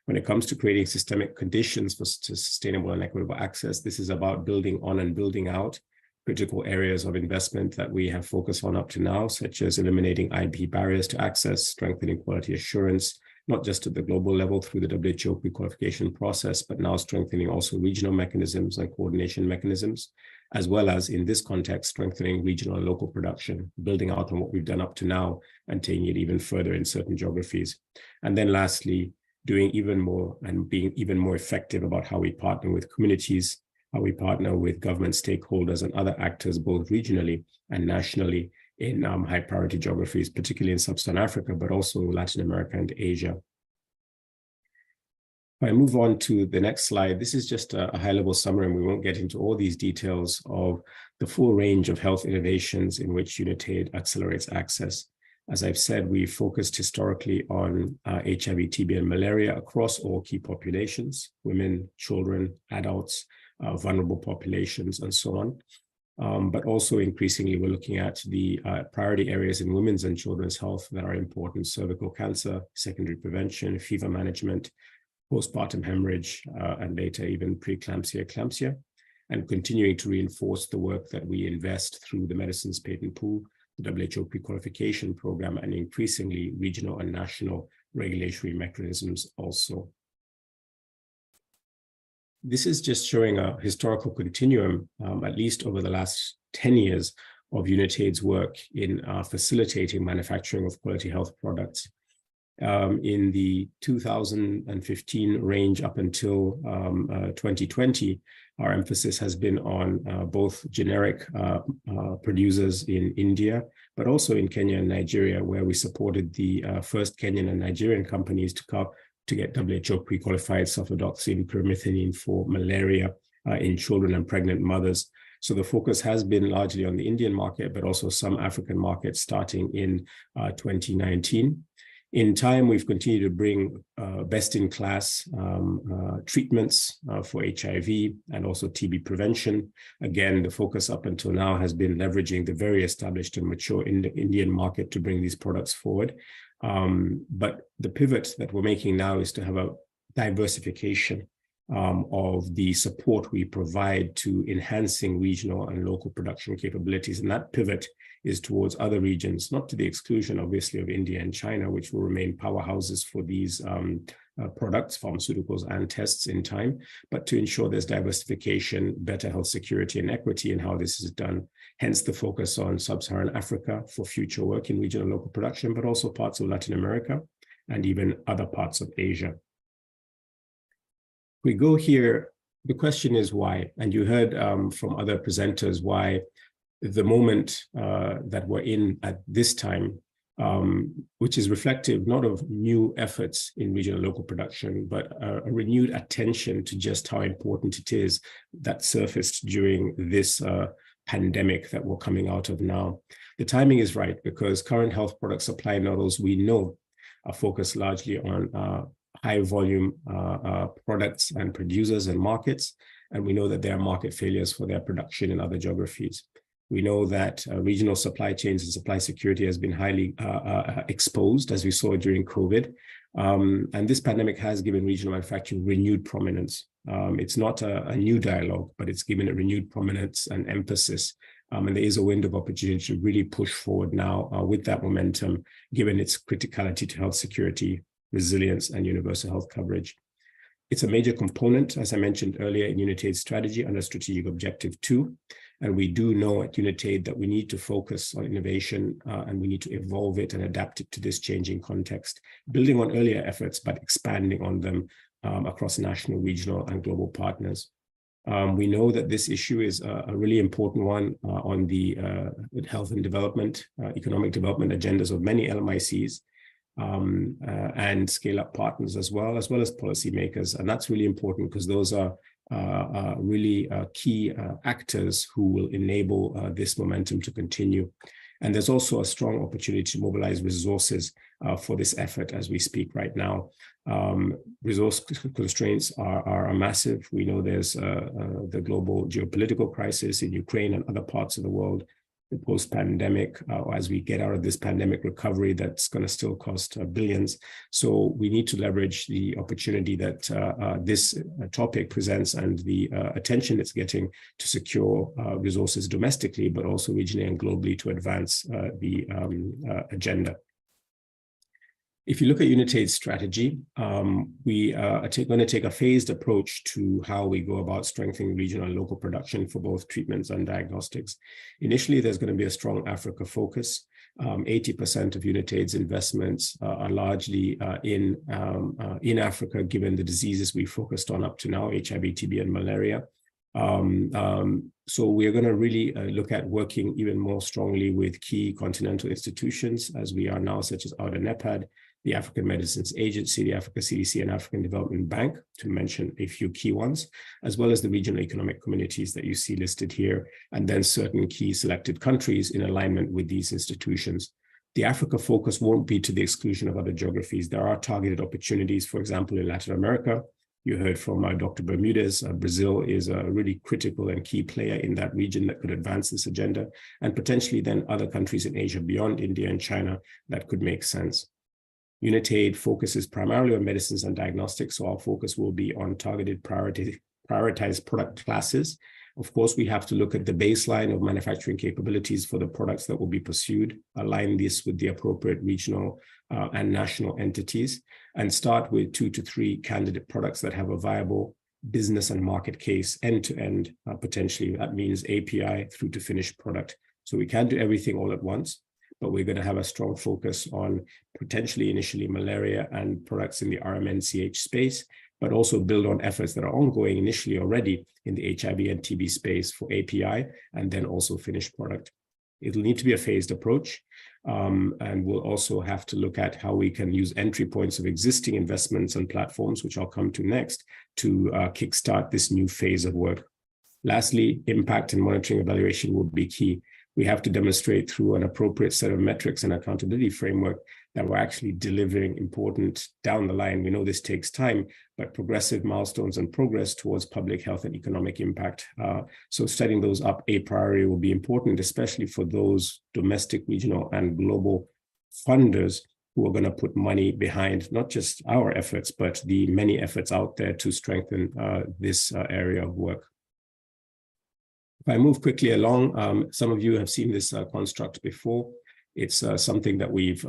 K: When it comes to creating systemic conditions for sustainable and equitable access, this is about building on and building out critical areas of investment that we have focused on up to now, such as eliminating IP barriers to access, strengthening quality assurance, not just at the global level through the WHO pre-qualification process, but now strengthening also regional mechanisms and coordination mechanisms, as well as in this context, strengthening regional and local production, building out on what we've done up to now and taking it even further in certain geographies. And then lastly, doing even more and being even more effective about how we partner with communities, how we partner with government stakeholders and other actors, both regionally and nationally, in high priority geographies, particularly in Sub-Saharan Africa, but also Latin America and Asia. If I move on to the next slide, this is just a high-level summary, and we won't get into all these details of the full range of health innovations in which Unitaid accelerates access. As I've said, we focused historically on HIV, TB, and malaria across all key populations, women, children, adults, vulnerable populations, and so on. But also increasingly, we're looking at the priority areas in women's and children's health that are important: cervical cancer, secondary prevention, fever management, postpartum hemorrhage, and later even preeclampsia, eclampsia, and continuing to reinforce the work that we invest through the Medicines Patent Pool, the WHO pre-qualification program, and increasingly regional and national regulatory mechanisms also. This is just showing a historical continuum, at least over the last 10 years, of Unitaid's work in facilitating manufacturing of quality health products. In the 2015 range up until 2020, our emphasis has been on both generic producers in India, but also in Kenya and Nigeria, where we supported the first Kenyan and Nigerian companies to get WHO pre-qualified sulfadoxine pyrimethamine for malaria in children and pregnant mothers. So the focus has been largely on the Indian market, but also some African markets starting in 2019. In time, we've continued to bring best-in-class treatments for HIV and also TB prevention. Again, the focus up until now has been leveraging the very established and mature Indian market to bring these products forward. But the pivot that we're making now is to have a diversification of the support we provide to enhancing regional and local production capabilities. And that pivot is towards other regions, not to the exclusion, obviously, of India and China, which will remain powerhouses for these products, pharmaceuticals, and tests in time, but to ensure there's diversification, better health security and equity in how this is done. hence the focus on sub-Saharan Africa for future work in regional local production, but also parts of Latin America and even other parts of Asia. We go here, the question is why, and you heard from other presenters why the moment that we're in at this time, which is reflective not of new efforts in regional local production, but a renewed attention to just how important it is that surfaced during this pandemic that we're coming out of now. The timing is right because current health product supply models we know are focused largely on high volume products and producers and markets, and we know that there are market failures for their production in other geographies. We know that regional supply chains and supply security has been highly exposed, as we saw during COVID. And this pandemic has given regional manufacturing renewed prominence. It's not a new dialogue, but it's given it renewed prominence and emphasis. And there is a window of opportunity to really push forward now with that momentum, given its criticality to health security, resilience, and universal health coverage. It's a major component, as I mentioned earlier, in UNITAID's strategy under Strategic Objective 2. And we do know at UNITAID that we need to focus on innovation and we need to evolve it and adapt it to this changing context, building on earlier efforts, but expanding on them across national, regional, and global partners. We know that this issue is a really important one on the health and development, economic development agendas of many LMICs. And scale-up partners as well as policymakers. And that's really important because those are really key actors who will enable this momentum to continue. And there's also a strong opportunity to mobilize resources for this effort as we speak right now. Resource constraints are massive. We know there's the global geopolitical crisis in Ukraine and other parts of the world. The post-pandemic, as we get out of this pandemic recovery, that's going to still cost billions. So we need to leverage the opportunity that this topic presents and the attention it's getting to secure resources domestically, but also regionally and globally to advance the agenda. If you look at UNITAID's strategy, we are going to take a phased approach to how we go about strengthening regional and local production for both treatments and diagnostics. Initially, there's going to be a strong Africa focus. 80% of UNITAID's investments are largely in Africa, given the diseases we focused on up to now, HIV, TB, and malaria. So we're going to really look at working even more strongly with key continental institutions, as we are now, such as AUDA-NEPAD, the African Medicines Agency, the Africa CDC, and African Development Bank, to mention a few key ones, as well as the regional economic communities that you see listed here, and then certain key selected countries in alignment with these institutions. The Africa focus won't be to the exclusion of other geographies. There are targeted opportunities, for example, in Latin America. You heard from Dr. Bermudez, Brazil is a really critical and key player in that region that could advance this agenda, and potentially then other countries in Asia beyond India and China that could make sense. UNITAID focuses primarily on medicines and diagnostics, so our focus will be on targeted prioritized product classes. Of course, we have to look at the baseline of manufacturing capabilities for the products that will be pursued, align this with the appropriate regional and national entities, and start with 2 to 3 candidate products that have a viable business and market case end-to-end, potentially. That means API through to finished product. So we can't do everything all at once, but we're going to have a strong focus on potentially initially malaria and products in the RMNCH space, but also build on efforts that are ongoing initially already in the HIV and TB space for API, and then also finished product. It'll need to be a phased approach, and we'll also have to look at how we can use entry points of existing investments and platforms, which I'll come to next, to kickstart this new phase of work. Lastly, impact and monitoring evaluation will be key. We have to demonstrate through an appropriate set of metrics and accountability framework that we're actually delivering important down the line. We know this takes time, but progressive milestones and progress towards public health and economic impact. So setting those up a priori will be important, especially for those domestic, regional, and global funders who are going to put money behind not just our efforts, but the many efforts out there to strengthen this area of work. If I move quickly along, some of you have seen this construct before. It's something that we've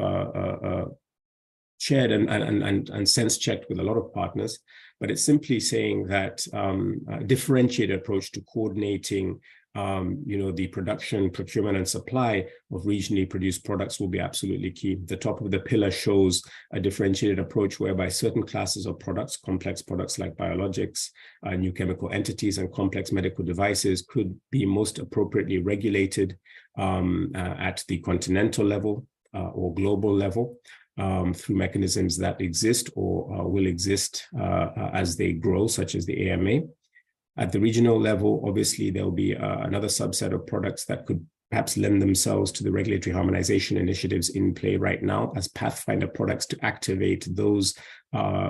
K: shared and sense checked with a lot of partners, but it's simply saying that a differentiated approach to coordinating the production, procurement, and supply of regionally produced products will be absolutely key. The top of the pillar shows a differentiated approach whereby certain classes of products, complex products like biologics, new chemical entities, and complex medical devices could be most appropriately regulated at the continental level or global level through mechanisms that exist or will exist as they grow, such as the AMA. At the regional level, obviously, there will be another subset of products that could perhaps lend themselves to the regulatory harmonization initiatives in play right now as pathfinder products to activate those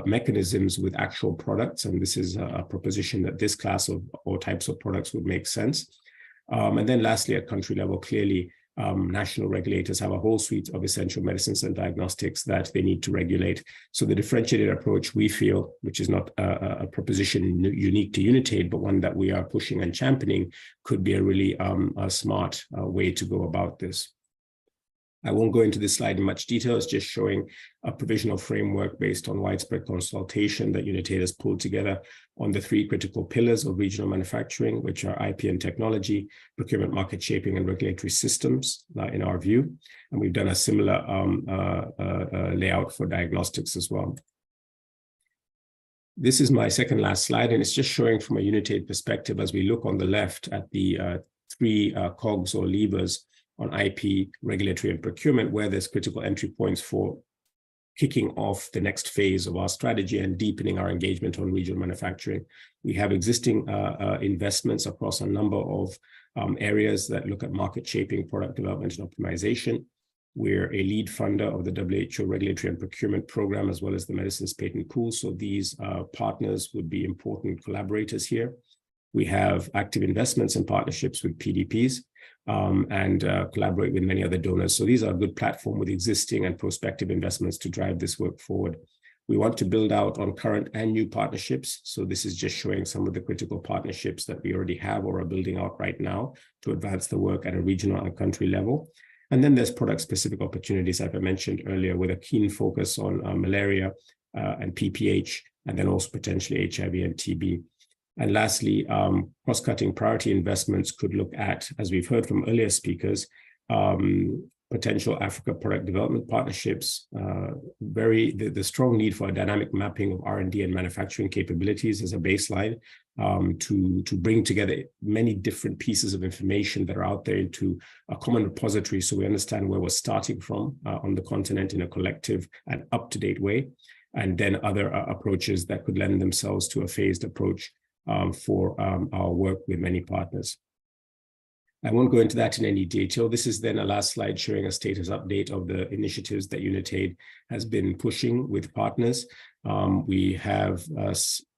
K: mechanisms with actual products. And this is a proposition that this class of or types of products would make sense. And then lastly, at country level, clearly, national regulators have a whole suite of essential medicines and diagnostics that they need to regulate. So the differentiated approach, we feel, which is not a proposition unique to Unitaid, but one that we are pushing and championing, could be a really a smart way to go about this. I won't go into this slide in much detail. It's just showing a provisional framework based on widespread consultation that Unitaid has pulled together on the 3 critical pillars of regional manufacturing, which are IP and technology, procurement, market shaping, and regulatory systems, in our view. And we've done a similar layout for diagnostics as well. This is my second last slide, and it's just showing from a Unitaid perspective as we look on the left at the 3 cogs or levers on IP, regulatory, and procurement, where there's critical entry points for kicking off the next phase of our strategy and deepening our engagement on regional manufacturing. We have existing investments across a number of areas that look at market shaping, product development, and optimization. We're a lead funder of the WHO Regulatory and Procurement Program, as well as the Medicines Patent Pool. So these partners would be important collaborators here. We have active investments and partnerships with PDPs and collaborate with many other donors. So these are a good platform with existing and prospective investments to drive this work forward. We want to build out on current and new partnerships. So this is just showing some of the critical partnerships that we already have or are building out right now to advance the work at a regional and country level. And then there's product-specific opportunities, like I mentioned earlier, with a keen focus on malaria and PPH, and then also potentially HIV and TB. And lastly, cross-cutting priority investments could look at, as we've heard from earlier speakers, potential Africa product development partnerships, the strong need for a dynamic mapping of R&D and manufacturing capabilities as a baseline to bring together many different pieces of information that are out there into a common repository so we understand where we're starting from on the continent in a collective and up-to-date way, and then other approaches that could lend themselves to a phased approach for our work with many partners. I won't go into that in any detail. This is then a last slide showing a status update of the initiatives that Unitaid has been pushing with partners. We have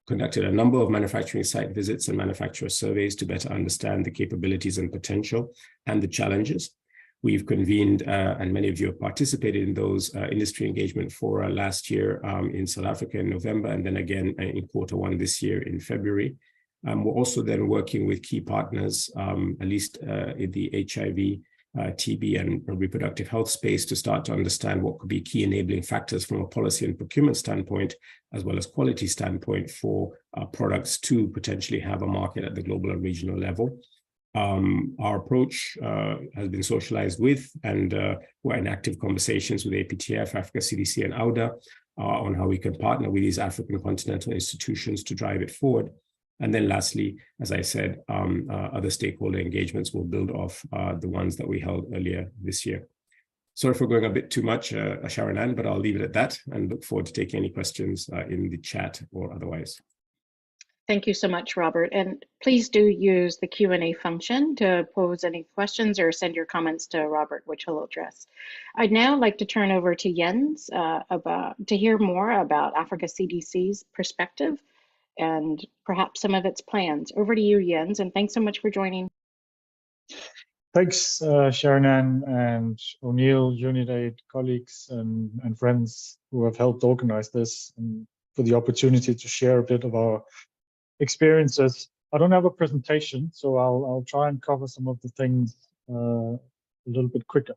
K: conducted a number of manufacturing site visits and manufacturer surveys to better understand the capabilities and potential and the challenges. We've convened, and many of you have participated in those industry engagement fora last year in South Africa in November, and then again in Q1 this year in February. We're also then working with key partners, at least in the HIV, TB, and reproductive health space to start to understand what could be key enabling factors from a policy and procurement standpoint, as well as quality standpoint for products to potentially have a market at the global and regional level. Our approach has been socialized with, and we're in active conversations with APTF, Africa CDC, and AUDA on how we can partner with these African continental institutions to drive it forward. And then lastly, as I said, other stakeholder engagements will build off the ones that we held earlier this year. Sorry for going a bit too much, Sharon-Ann, but I'll leave it at that and look forward to taking any questions in the chat or otherwise.
C: Thank you so much, Robert. And please do use the Q&A function to pose any questions or send your comments to Robert, which he'll address. I'd now like to turn over to Jens to hear more about Africa CDC's perspective and perhaps some of its plans. Over to you, Jens, and thanks so much for joining.
L: Thanks, Sharon-Ann and O'Neill, Unitaid colleagues and friends who have helped organize this, and for the opportunity to share a bit of our experiences. I don't have a presentation, so I'll try and cover some of the things a little bit quicker.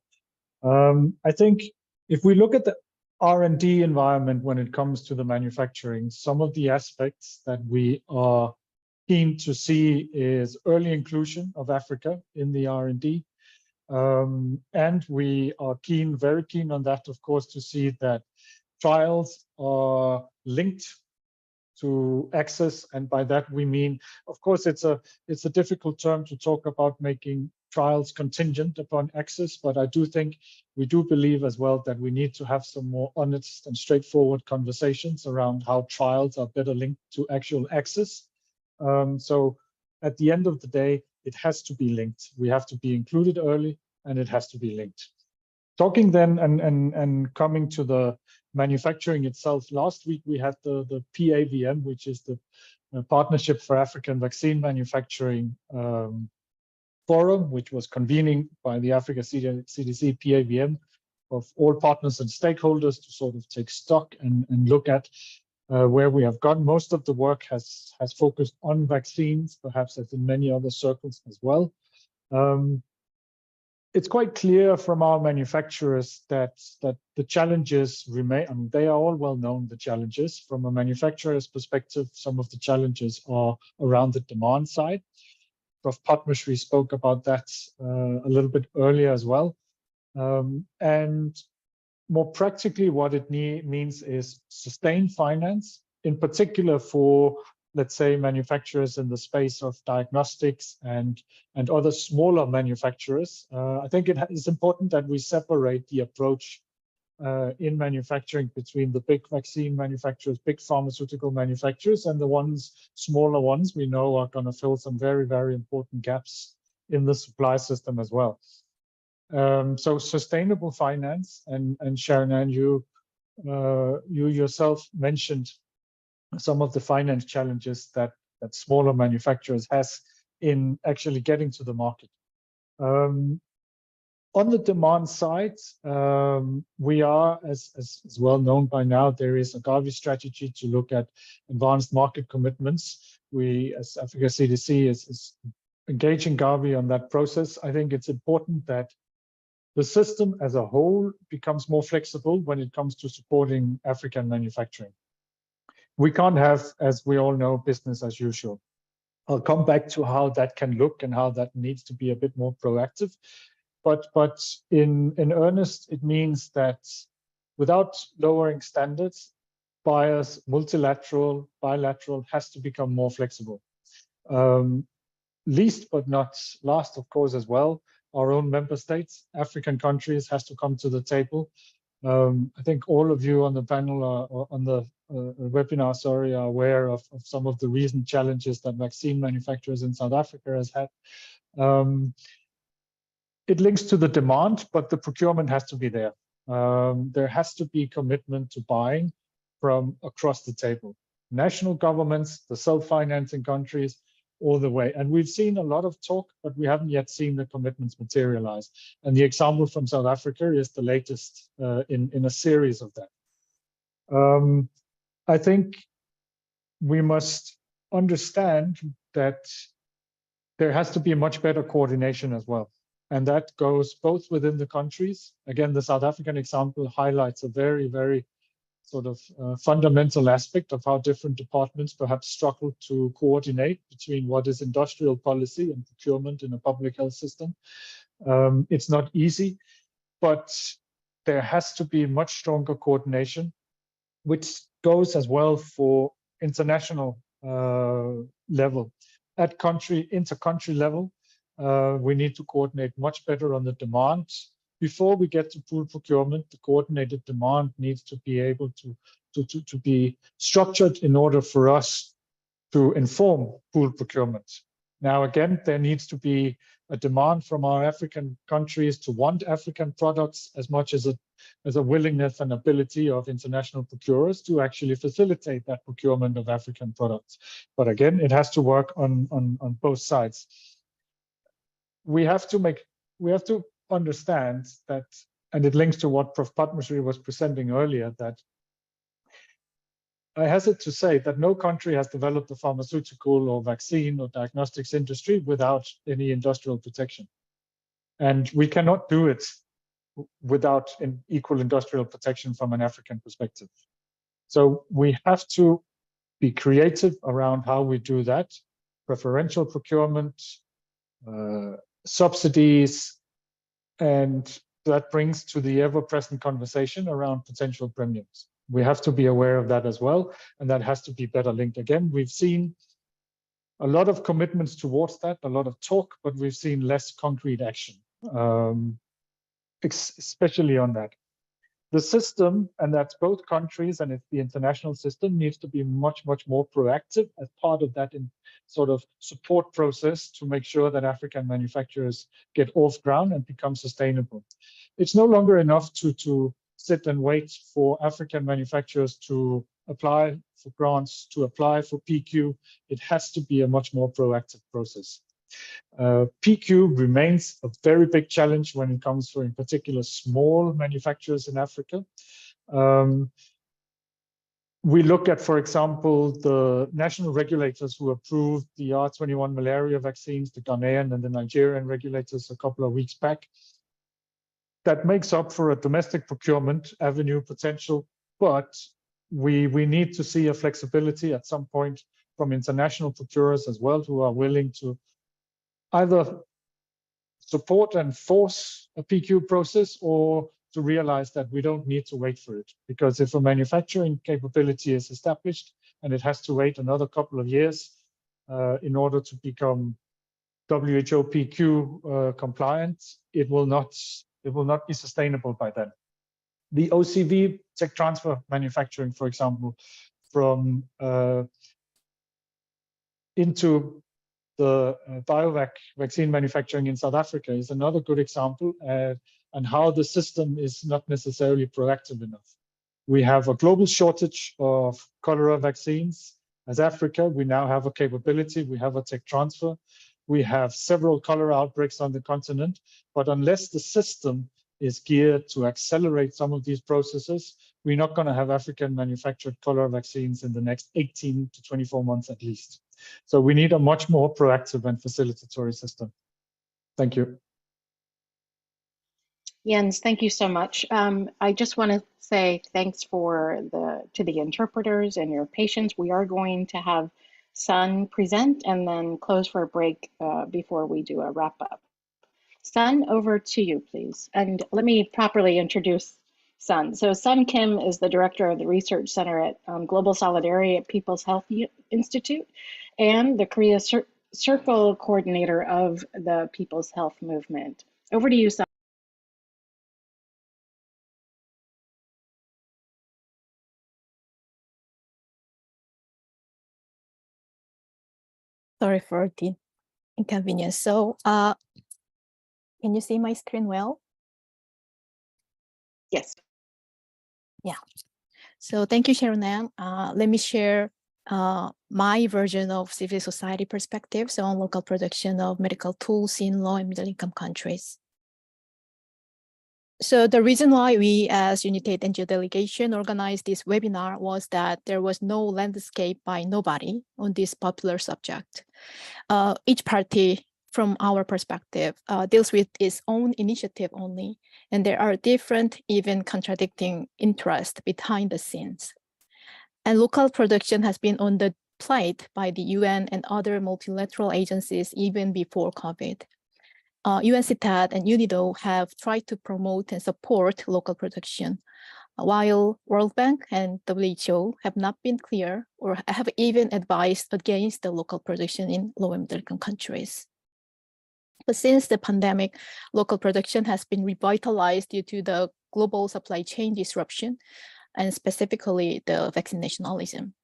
L: I think if we look at the R&D environment when it comes to the manufacturing, some of the aspects that we are keen to see is early inclusion of Africa in the R&D. And we are very keen on that, of course, to see that trials are linked to access. And by that, we mean, of course, it's a difficult term to talk about making trials contingent upon access, but I we do believe as well that we need to have some more honest and straightforward conversations around how trials are better linked to actual access. So at the end of the day, it has to be linked. We have to be included early, and it has to be linked. Talking then and coming to the manufacturing itself, last week we had the PAVM, which is the Partnership for African Vaccine Manufacturing Forum, which was convening by the Africa CDC PAVM of all partners and stakeholders to sort of take stock and look at where we have gone. Most of the work has focused on vaccines, perhaps as in many other circles as well. It's quite clear from our manufacturers that the challenges remain. I mean, they are all well known, the challenges. From a manufacturer's perspective, some of the challenges are around the demand side. Prof. Padmasree spoke about that a little bit earlier as well. And more practically, what it means is sustained finance, in particular for, let's say, manufacturers in the space of diagnostics and other smaller manufacturers. I think it is important that we separate the approach in manufacturing between the big vaccine manufacturers, big pharmaceutical manufacturers, and the smaller ones we know are going to fill some very, very important gaps in the supply system as well. So sustainable finance, and Sharon, you yourself mentioned some of the finance challenges that smaller manufacturers has in actually getting to the market. On the demand side, we are, as well known by now, there is a Gavi strategy to look at advanced market commitments. We, as Africa CDC, is engaging Gavi on that process. I think it's important that the system as a whole becomes more flexible when it comes to supporting African manufacturing. We can't have, as we all know, business as usual. I'll come back to how that can look and how that needs to be a bit more proactive. But in earnest, it means that without lowering standards, buyers, multilateral, bilateral, has to become more flexible. Least but not last, of course, as well, our own member states, African countries, has to come to the table. I think all of you on the panel or on the webinar, sorry, are aware of some of the recent challenges that vaccine manufacturers in South Africa has had. It links to the demand, but the procurement has to be there. There has to be commitment to buying from across the table. National governments, the self-financing countries, all the way. And we've seen a lot of talk, but we haven't yet seen the commitments materialize. And the example from South Africa is the latest in a series of that. I think we must understand that there has to be a much better coordination as well. And that goes both within the countries. Again, the South African example highlights a very, very sort of fundamental aspect of how different departments perhaps struggle to coordinate between what is industrial policy and procurement in a public health system. It's not easy, but there has to be much stronger coordination, which goes as well for international level. At inter-country level, we need to coordinate much better on the demand. Before we get to pool procurement, the coordinated demand needs to be able to be structured in order for us to inform pool procurement. Now, again, there needs to be a demand from our African countries to want African products as much as a willingness and ability of international procurers to actually facilitate that procurement of African products. But again, it has to work on both sides. We have to understand that, and it links to what Prof. Padmasree was presenting earlier, that I hesitate to say that no country has developed a pharmaceutical or vaccine or diagnostics industry without any industrial protection. And we cannot do it without an equal industrial protection from an African perspective. So we have to be creative around how we do that. preferential procurement, subsidies, and that brings to the ever-present conversation around potential premiums. We have to be aware of that as well, and that has to be better linked. Again, we've seen a lot of commitments towards that, a lot of talk, but we've seen less concrete action, especially on that. The system, and that's both countries and it's the international system, needs to be much more proactive as part of that in sort of support process to make sure that African manufacturers get off ground and become sustainable. It's no longer enough to sit and wait for African manufacturers to apply for grants, to apply for PQ. It has to be a much more proactive process. PQ remains a very big challenge when it comes to, in particular, small manufacturers in Africa. We look at, for example, the national regulators who approved the R21 malaria vaccines, the Ghanaian and the Nigerian regulators a couple of weeks back. That makes up for a domestic procurement avenue potential, but we need to see a flexibility at some point from international procurers as well, who are willing to either support and force a PQ process or to realize that we don't need to wait for it. Because if a manufacturing capability is established and it has to wait another couple of years in order to become WHO PQ compliant, it will not be sustainable by then. The OCV tech transfer manufacturing, for example, from into the BioVac vaccine manufacturing in South Africa is another good example, and how the system is not necessarily proactive enough. We have a global shortage of cholera vaccines. As Africa, we now have a capability, we have a tech transfer. We have several cholera outbreaks on the continent, but unless the system is geared to accelerate some of these processes, we're not going to have African manufactured cholera vaccines in the next 18 to 24 months at least. So we need a much more proactive and facilitatory system. Thank you.
C: Jens, thank you so much. I just want to say thanks to the interpreters and your patience. We are going to have Sun present and then close for a break before we do a wrap up. Sun, over to you, please. And let me properly introduce Sun. So Sun Kim is the director of the Research Center at Global Solidarity at People's Health Institute and the Korea Circle coordinator of the People's Health Movement. Over to you, Sun.
M: Sorry for the inconvenience. So can you see my screen well?
C: Yes.
M: Yeah. So thank you, Sharon Ann. Let me share my version of civil society perspectives on local production of medical tools in low and middle income countries. So the reason why we as United NGO delegation organized this webinar was that there was no landscape by nobody on this popular subject. Each party, from our perspective, deals with its own initiative only, and there are different, even contradicting interests behind the scenes. And local production has been on the plate by the UN and other multilateral agencies even before COVID. UNCTAD and UNIDO have tried to promote and support local production, while World Bank and WHO have not been clear or have even advised against the local production in low and middle income countries. But since the pandemic, local production has been revitalized due to the global supply chain disruption and specifically the vaccine nationalism.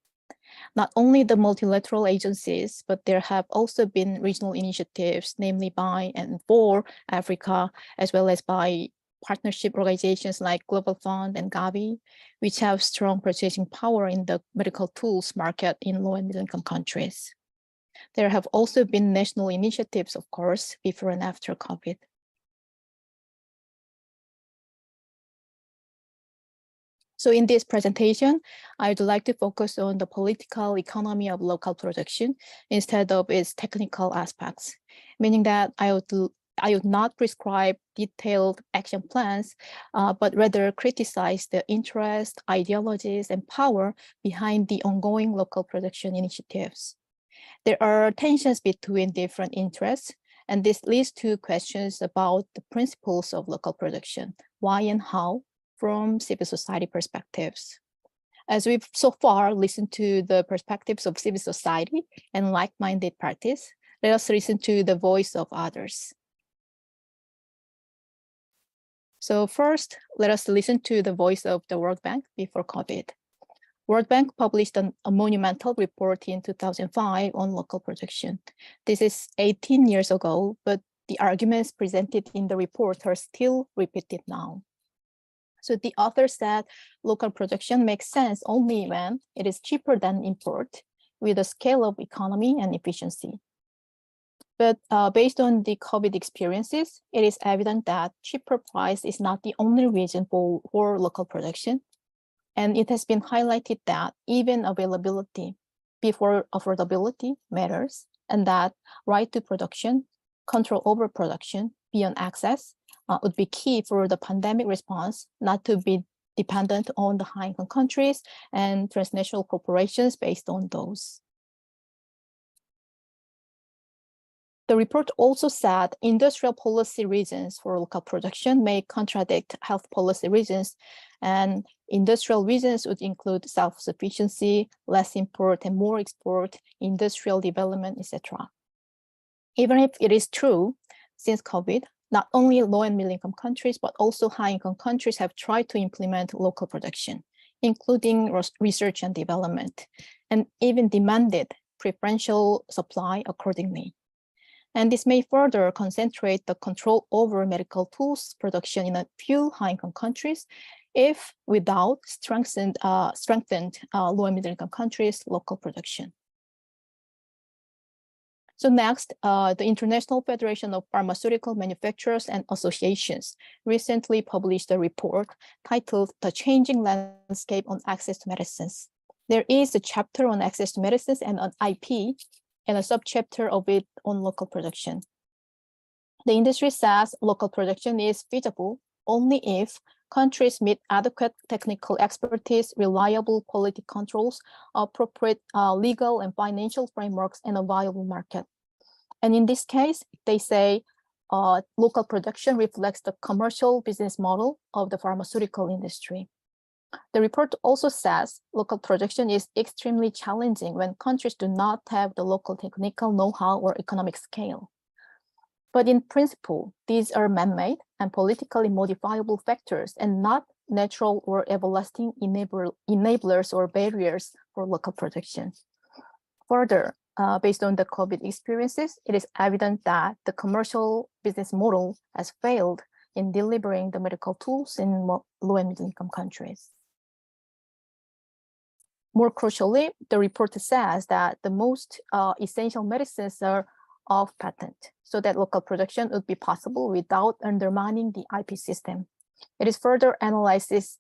M: Not only the multilateral agencies, but there have also been regional initiatives, namely by and for Africa, as well as by partnership organizations like Global Fund and Gavi, which have strong purchasing power in the medical tools market in low and middle income countries. There have also been national initiatives, of course, before and after COVID. So in this presentation, I'd like to focus on the political economy of local production instead of its technical aspects, meaning that I would not prescribe detailed action plans, but rather criticize the interest, ideologies, and power behind the ongoing local production initiatives. There are tensions between different interests, and this leads to questions about the principles of local production, why and how, from civil society perspectives. As we've so far listened to the perspectives of civil society and like-minded parties, let us listen to the voice of others. So first, let us listen to the voice of the World Bank before COVID. World Bank published a monumental report in 2005 on local production. This is 18 years ago, but the arguments presented in the report are still repeated now. So the author said local production makes sense only when it is cheaper than import with a scale of economy and efficiency. But based on the COVID experiences, it is evident that cheaper price is not the only reason for local production. And it has been highlighted that even availability before affordability matters, and that right to production, control over production beyond access would be key for the pandemic response, not to be dependent on the high-income countries and transnational corporations based on those. The report also said industrial policy reasons for local production may contradict health policy reasons, and industrial reasons would include self-sufficiency, less import and more export, industrial development, etc. Even if it is true, since COVID, not only low and middle income countries, but also high income countries have tried to implement local production, including research and development, and even demanded preferential supply accordingly. And this may further concentrate the control over medical tools production in a few high-income countries, if without strengthened low and middle-income countries' local production. So next, the International Federation of Pharmaceutical Manufacturers and Associations recently published a report titled "The Changing Landscape on Access to Medicines." There is a chapter on access to medicines and on IP, and a subchapter of it on local production. The industry says local production is feasible only if countries meet adequate technical expertise, reliable quality controls, appropriate legal and financial frameworks, and a viable market. And in this case, they say local production reflects the commercial business model of the pharmaceutical industry. The report also says local production is extremely challenging when countries do not have the local technical know-how or economic scale. But in principle, these are man-made and politically modifiable factors and not natural or everlasting enablers or barriers for local production. Further, based on the COVID experiences, it is evident that the commercial business model has failed in delivering the medical tools in low and middle income countries. More crucially, the report says that the most essential medicines are off patent, so that local production would be possible without undermining the IP system. It further analyzes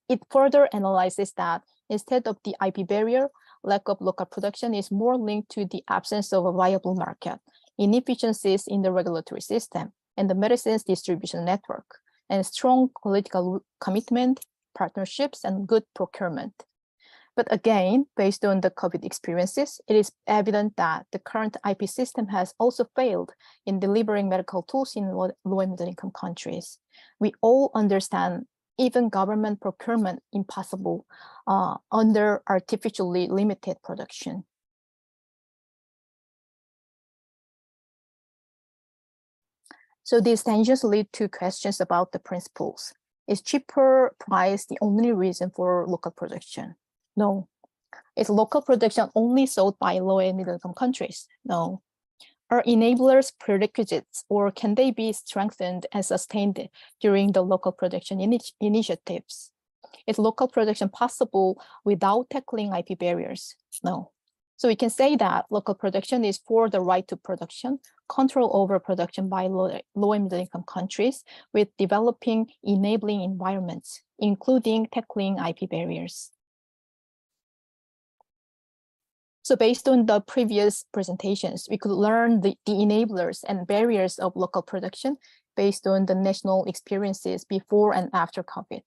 M: that instead of the IP barrier, lack of local production is more linked to the absence of a viable market, inefficiencies in the regulatory system, and the medicines distribution network, and strong political commitment, partnerships, and good procurement. But again, based on the COVID experiences, it is evident that the current IP system has also failed in delivering medical tools in low and middle income countries. We all understand even government procurement impossible under artificially limited production. So these tensions lead to questions about the principles. Is cheaper price the only reason for local production? No. Is local production only sold by low and middle income countries? No. Are enablers prerequisites, or can they be strengthened and sustained during the local production initiatives? Is local production possible without tackling IP barriers? No. So we can say that local production is for the right to production, control over production by low and middle income countries with developing enabling environments, including tackling IP barriers. So based on the previous presentations, we could learn the enablers and barriers of local production based on the national experiences before and after COVID.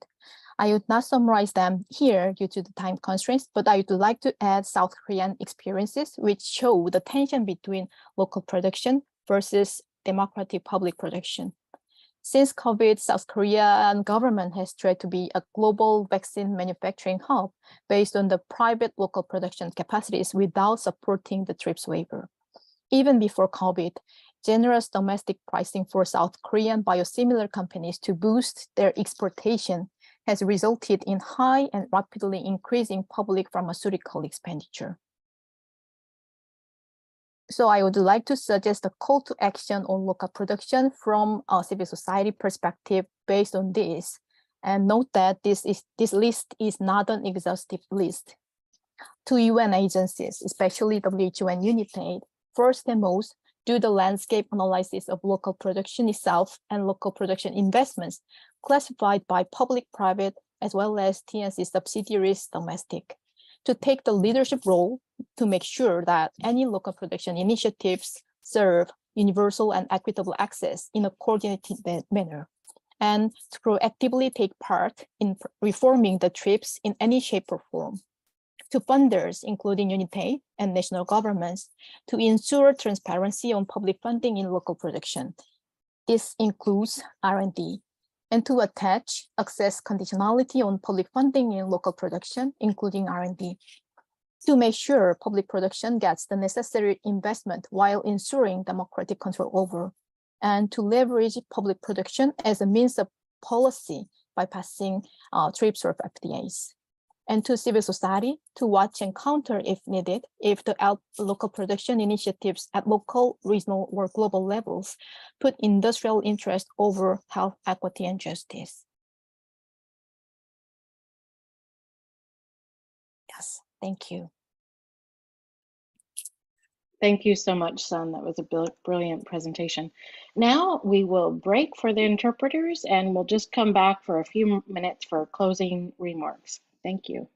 M: I would not summarize them here due to the time constraints, but I would like to add South Korean experiences which show the tension between local production versus democratic public production. Since COVID, South Korean government has tried to be a global vaccine manufacturing hub based on the private local production capacities without supporting the TRIPS waiver. Even before COVID, generous domestic pricing for South Korean biosimilar companies to boost their exportation has resulted in high and rapidly increasing public pharmaceutical expenditure. So I would like to suggest a call to action on local production from a civil society perspective based on this. And note that this list is not an exhaustive list. To UN agencies, especially WHO and UNITAID, first and most, do the landscape analysis of local production itself and local production investments classified by public, private, as well as TNC subsidiaries domestic, to take the leadership role to make sure that any local production initiatives serve universal and equitable access in a coordinated manner, and to proactively take part in reforming the TRIPS in any shape or form. To funders, including UNITAID and national governments, to ensure transparency on public funding in local production. This includes R&D, and to attach access conditionality on public funding in local production, including R&D, to make sure public production gets the necessary investment while ensuring democratic control over, and to leverage public production as a means of policy by passing TRIPS or FTAs. And to civil society to watch and counter if needed, if the local production initiatives at local, regional, or global levels put industrial interest over health, equity, and justice. Yes, thank you.
C: Thank you so much, Sun. That was a brilliant presentation. Now we will break for the interpreters and we'll just come back for a few minutes for closing remarks. Thank you.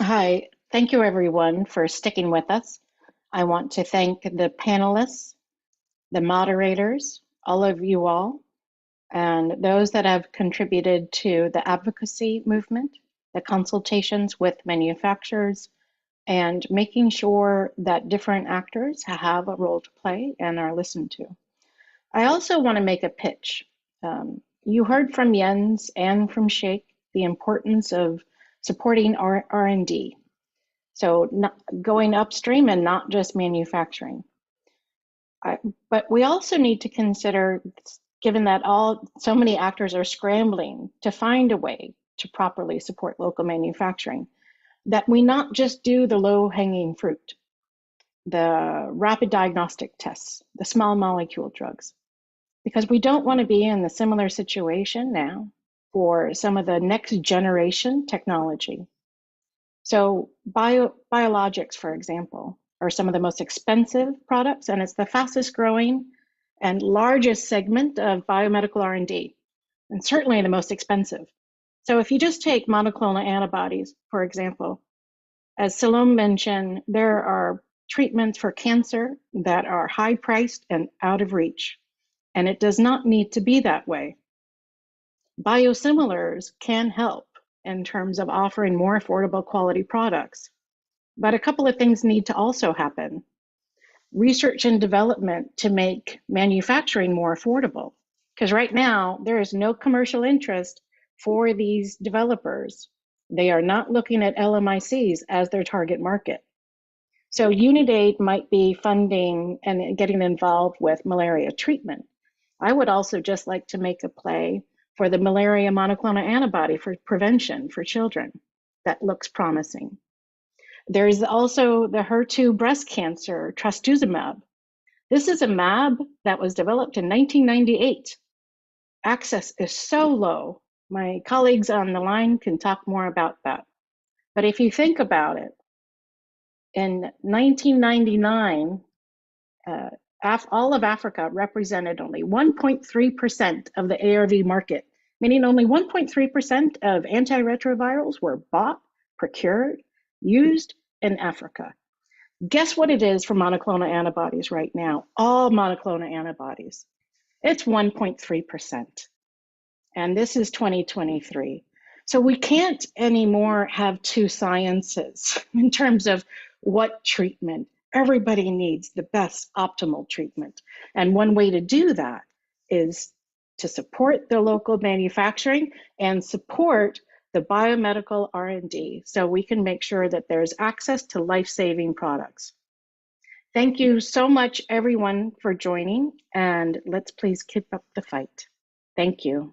C: Hi, thank you everyone for sticking with us. I want to thank the panelists, the moderators, all of you all, and those that have contributed to the advocacy movement, the consultations with manufacturers, and making sure that different actors have a role to play and are listened to. I also want to make a pitch. You heard from Jens and from Sheikh the importance of supporting R&D. So not going upstream and not just manufacturing. But we also need to consider, given that so many actors are scrambling to find a way to properly support local manufacturing, that we not just do the low-hanging fruit, the rapid diagnostic tests, the small molecule drugs, because we don't want to be in the similar situation now for some of the next generation technology. So biologics, for example, are some of the most expensive products, and it's the fastest growing and largest segment of biomedical R&D, and certainly the most expensive. So if you just take monoclonal antibodies, for example, as Salome mentioned, there are treatments for cancer that are high priced and out of reach, and it does not need to be that way. Biosimilars can help in terms of offering more affordable quality products. But a couple of things need to also happen. Research and development to make manufacturing more affordable. Because right now, there is no commercial interest for these developers. They are not looking at LMICs as their target market. So Unitaid might be funding and getting involved with malaria treatment. I would also just like to make a play for the malaria monoclonal antibody for prevention for children. That looks promising. There's also the HER2 breast cancer, trastuzumab. This is a mAb that was developed in 1998. Access is so low. My colleagues on the line can talk more about that. But if you think about it, in 1999, all of Africa represented only 1.3% of the ARV market, meaning only 1.3% of antiretrovirals were bought, procured, used in Africa. Guess what it is for monoclonal antibodies right now? All monoclonal antibodies. It's 1.3%. And this is 2023. So we can't anymore have two sciences in terms of what treatment. Everybody needs the best optimal treatment. And one way to do that is to support the local manufacturing and support the biomedical R&D so we can make sure that there's access to life-saving products. Thank you so much, everyone, for joining, and let's please keep up the fight. Thank you.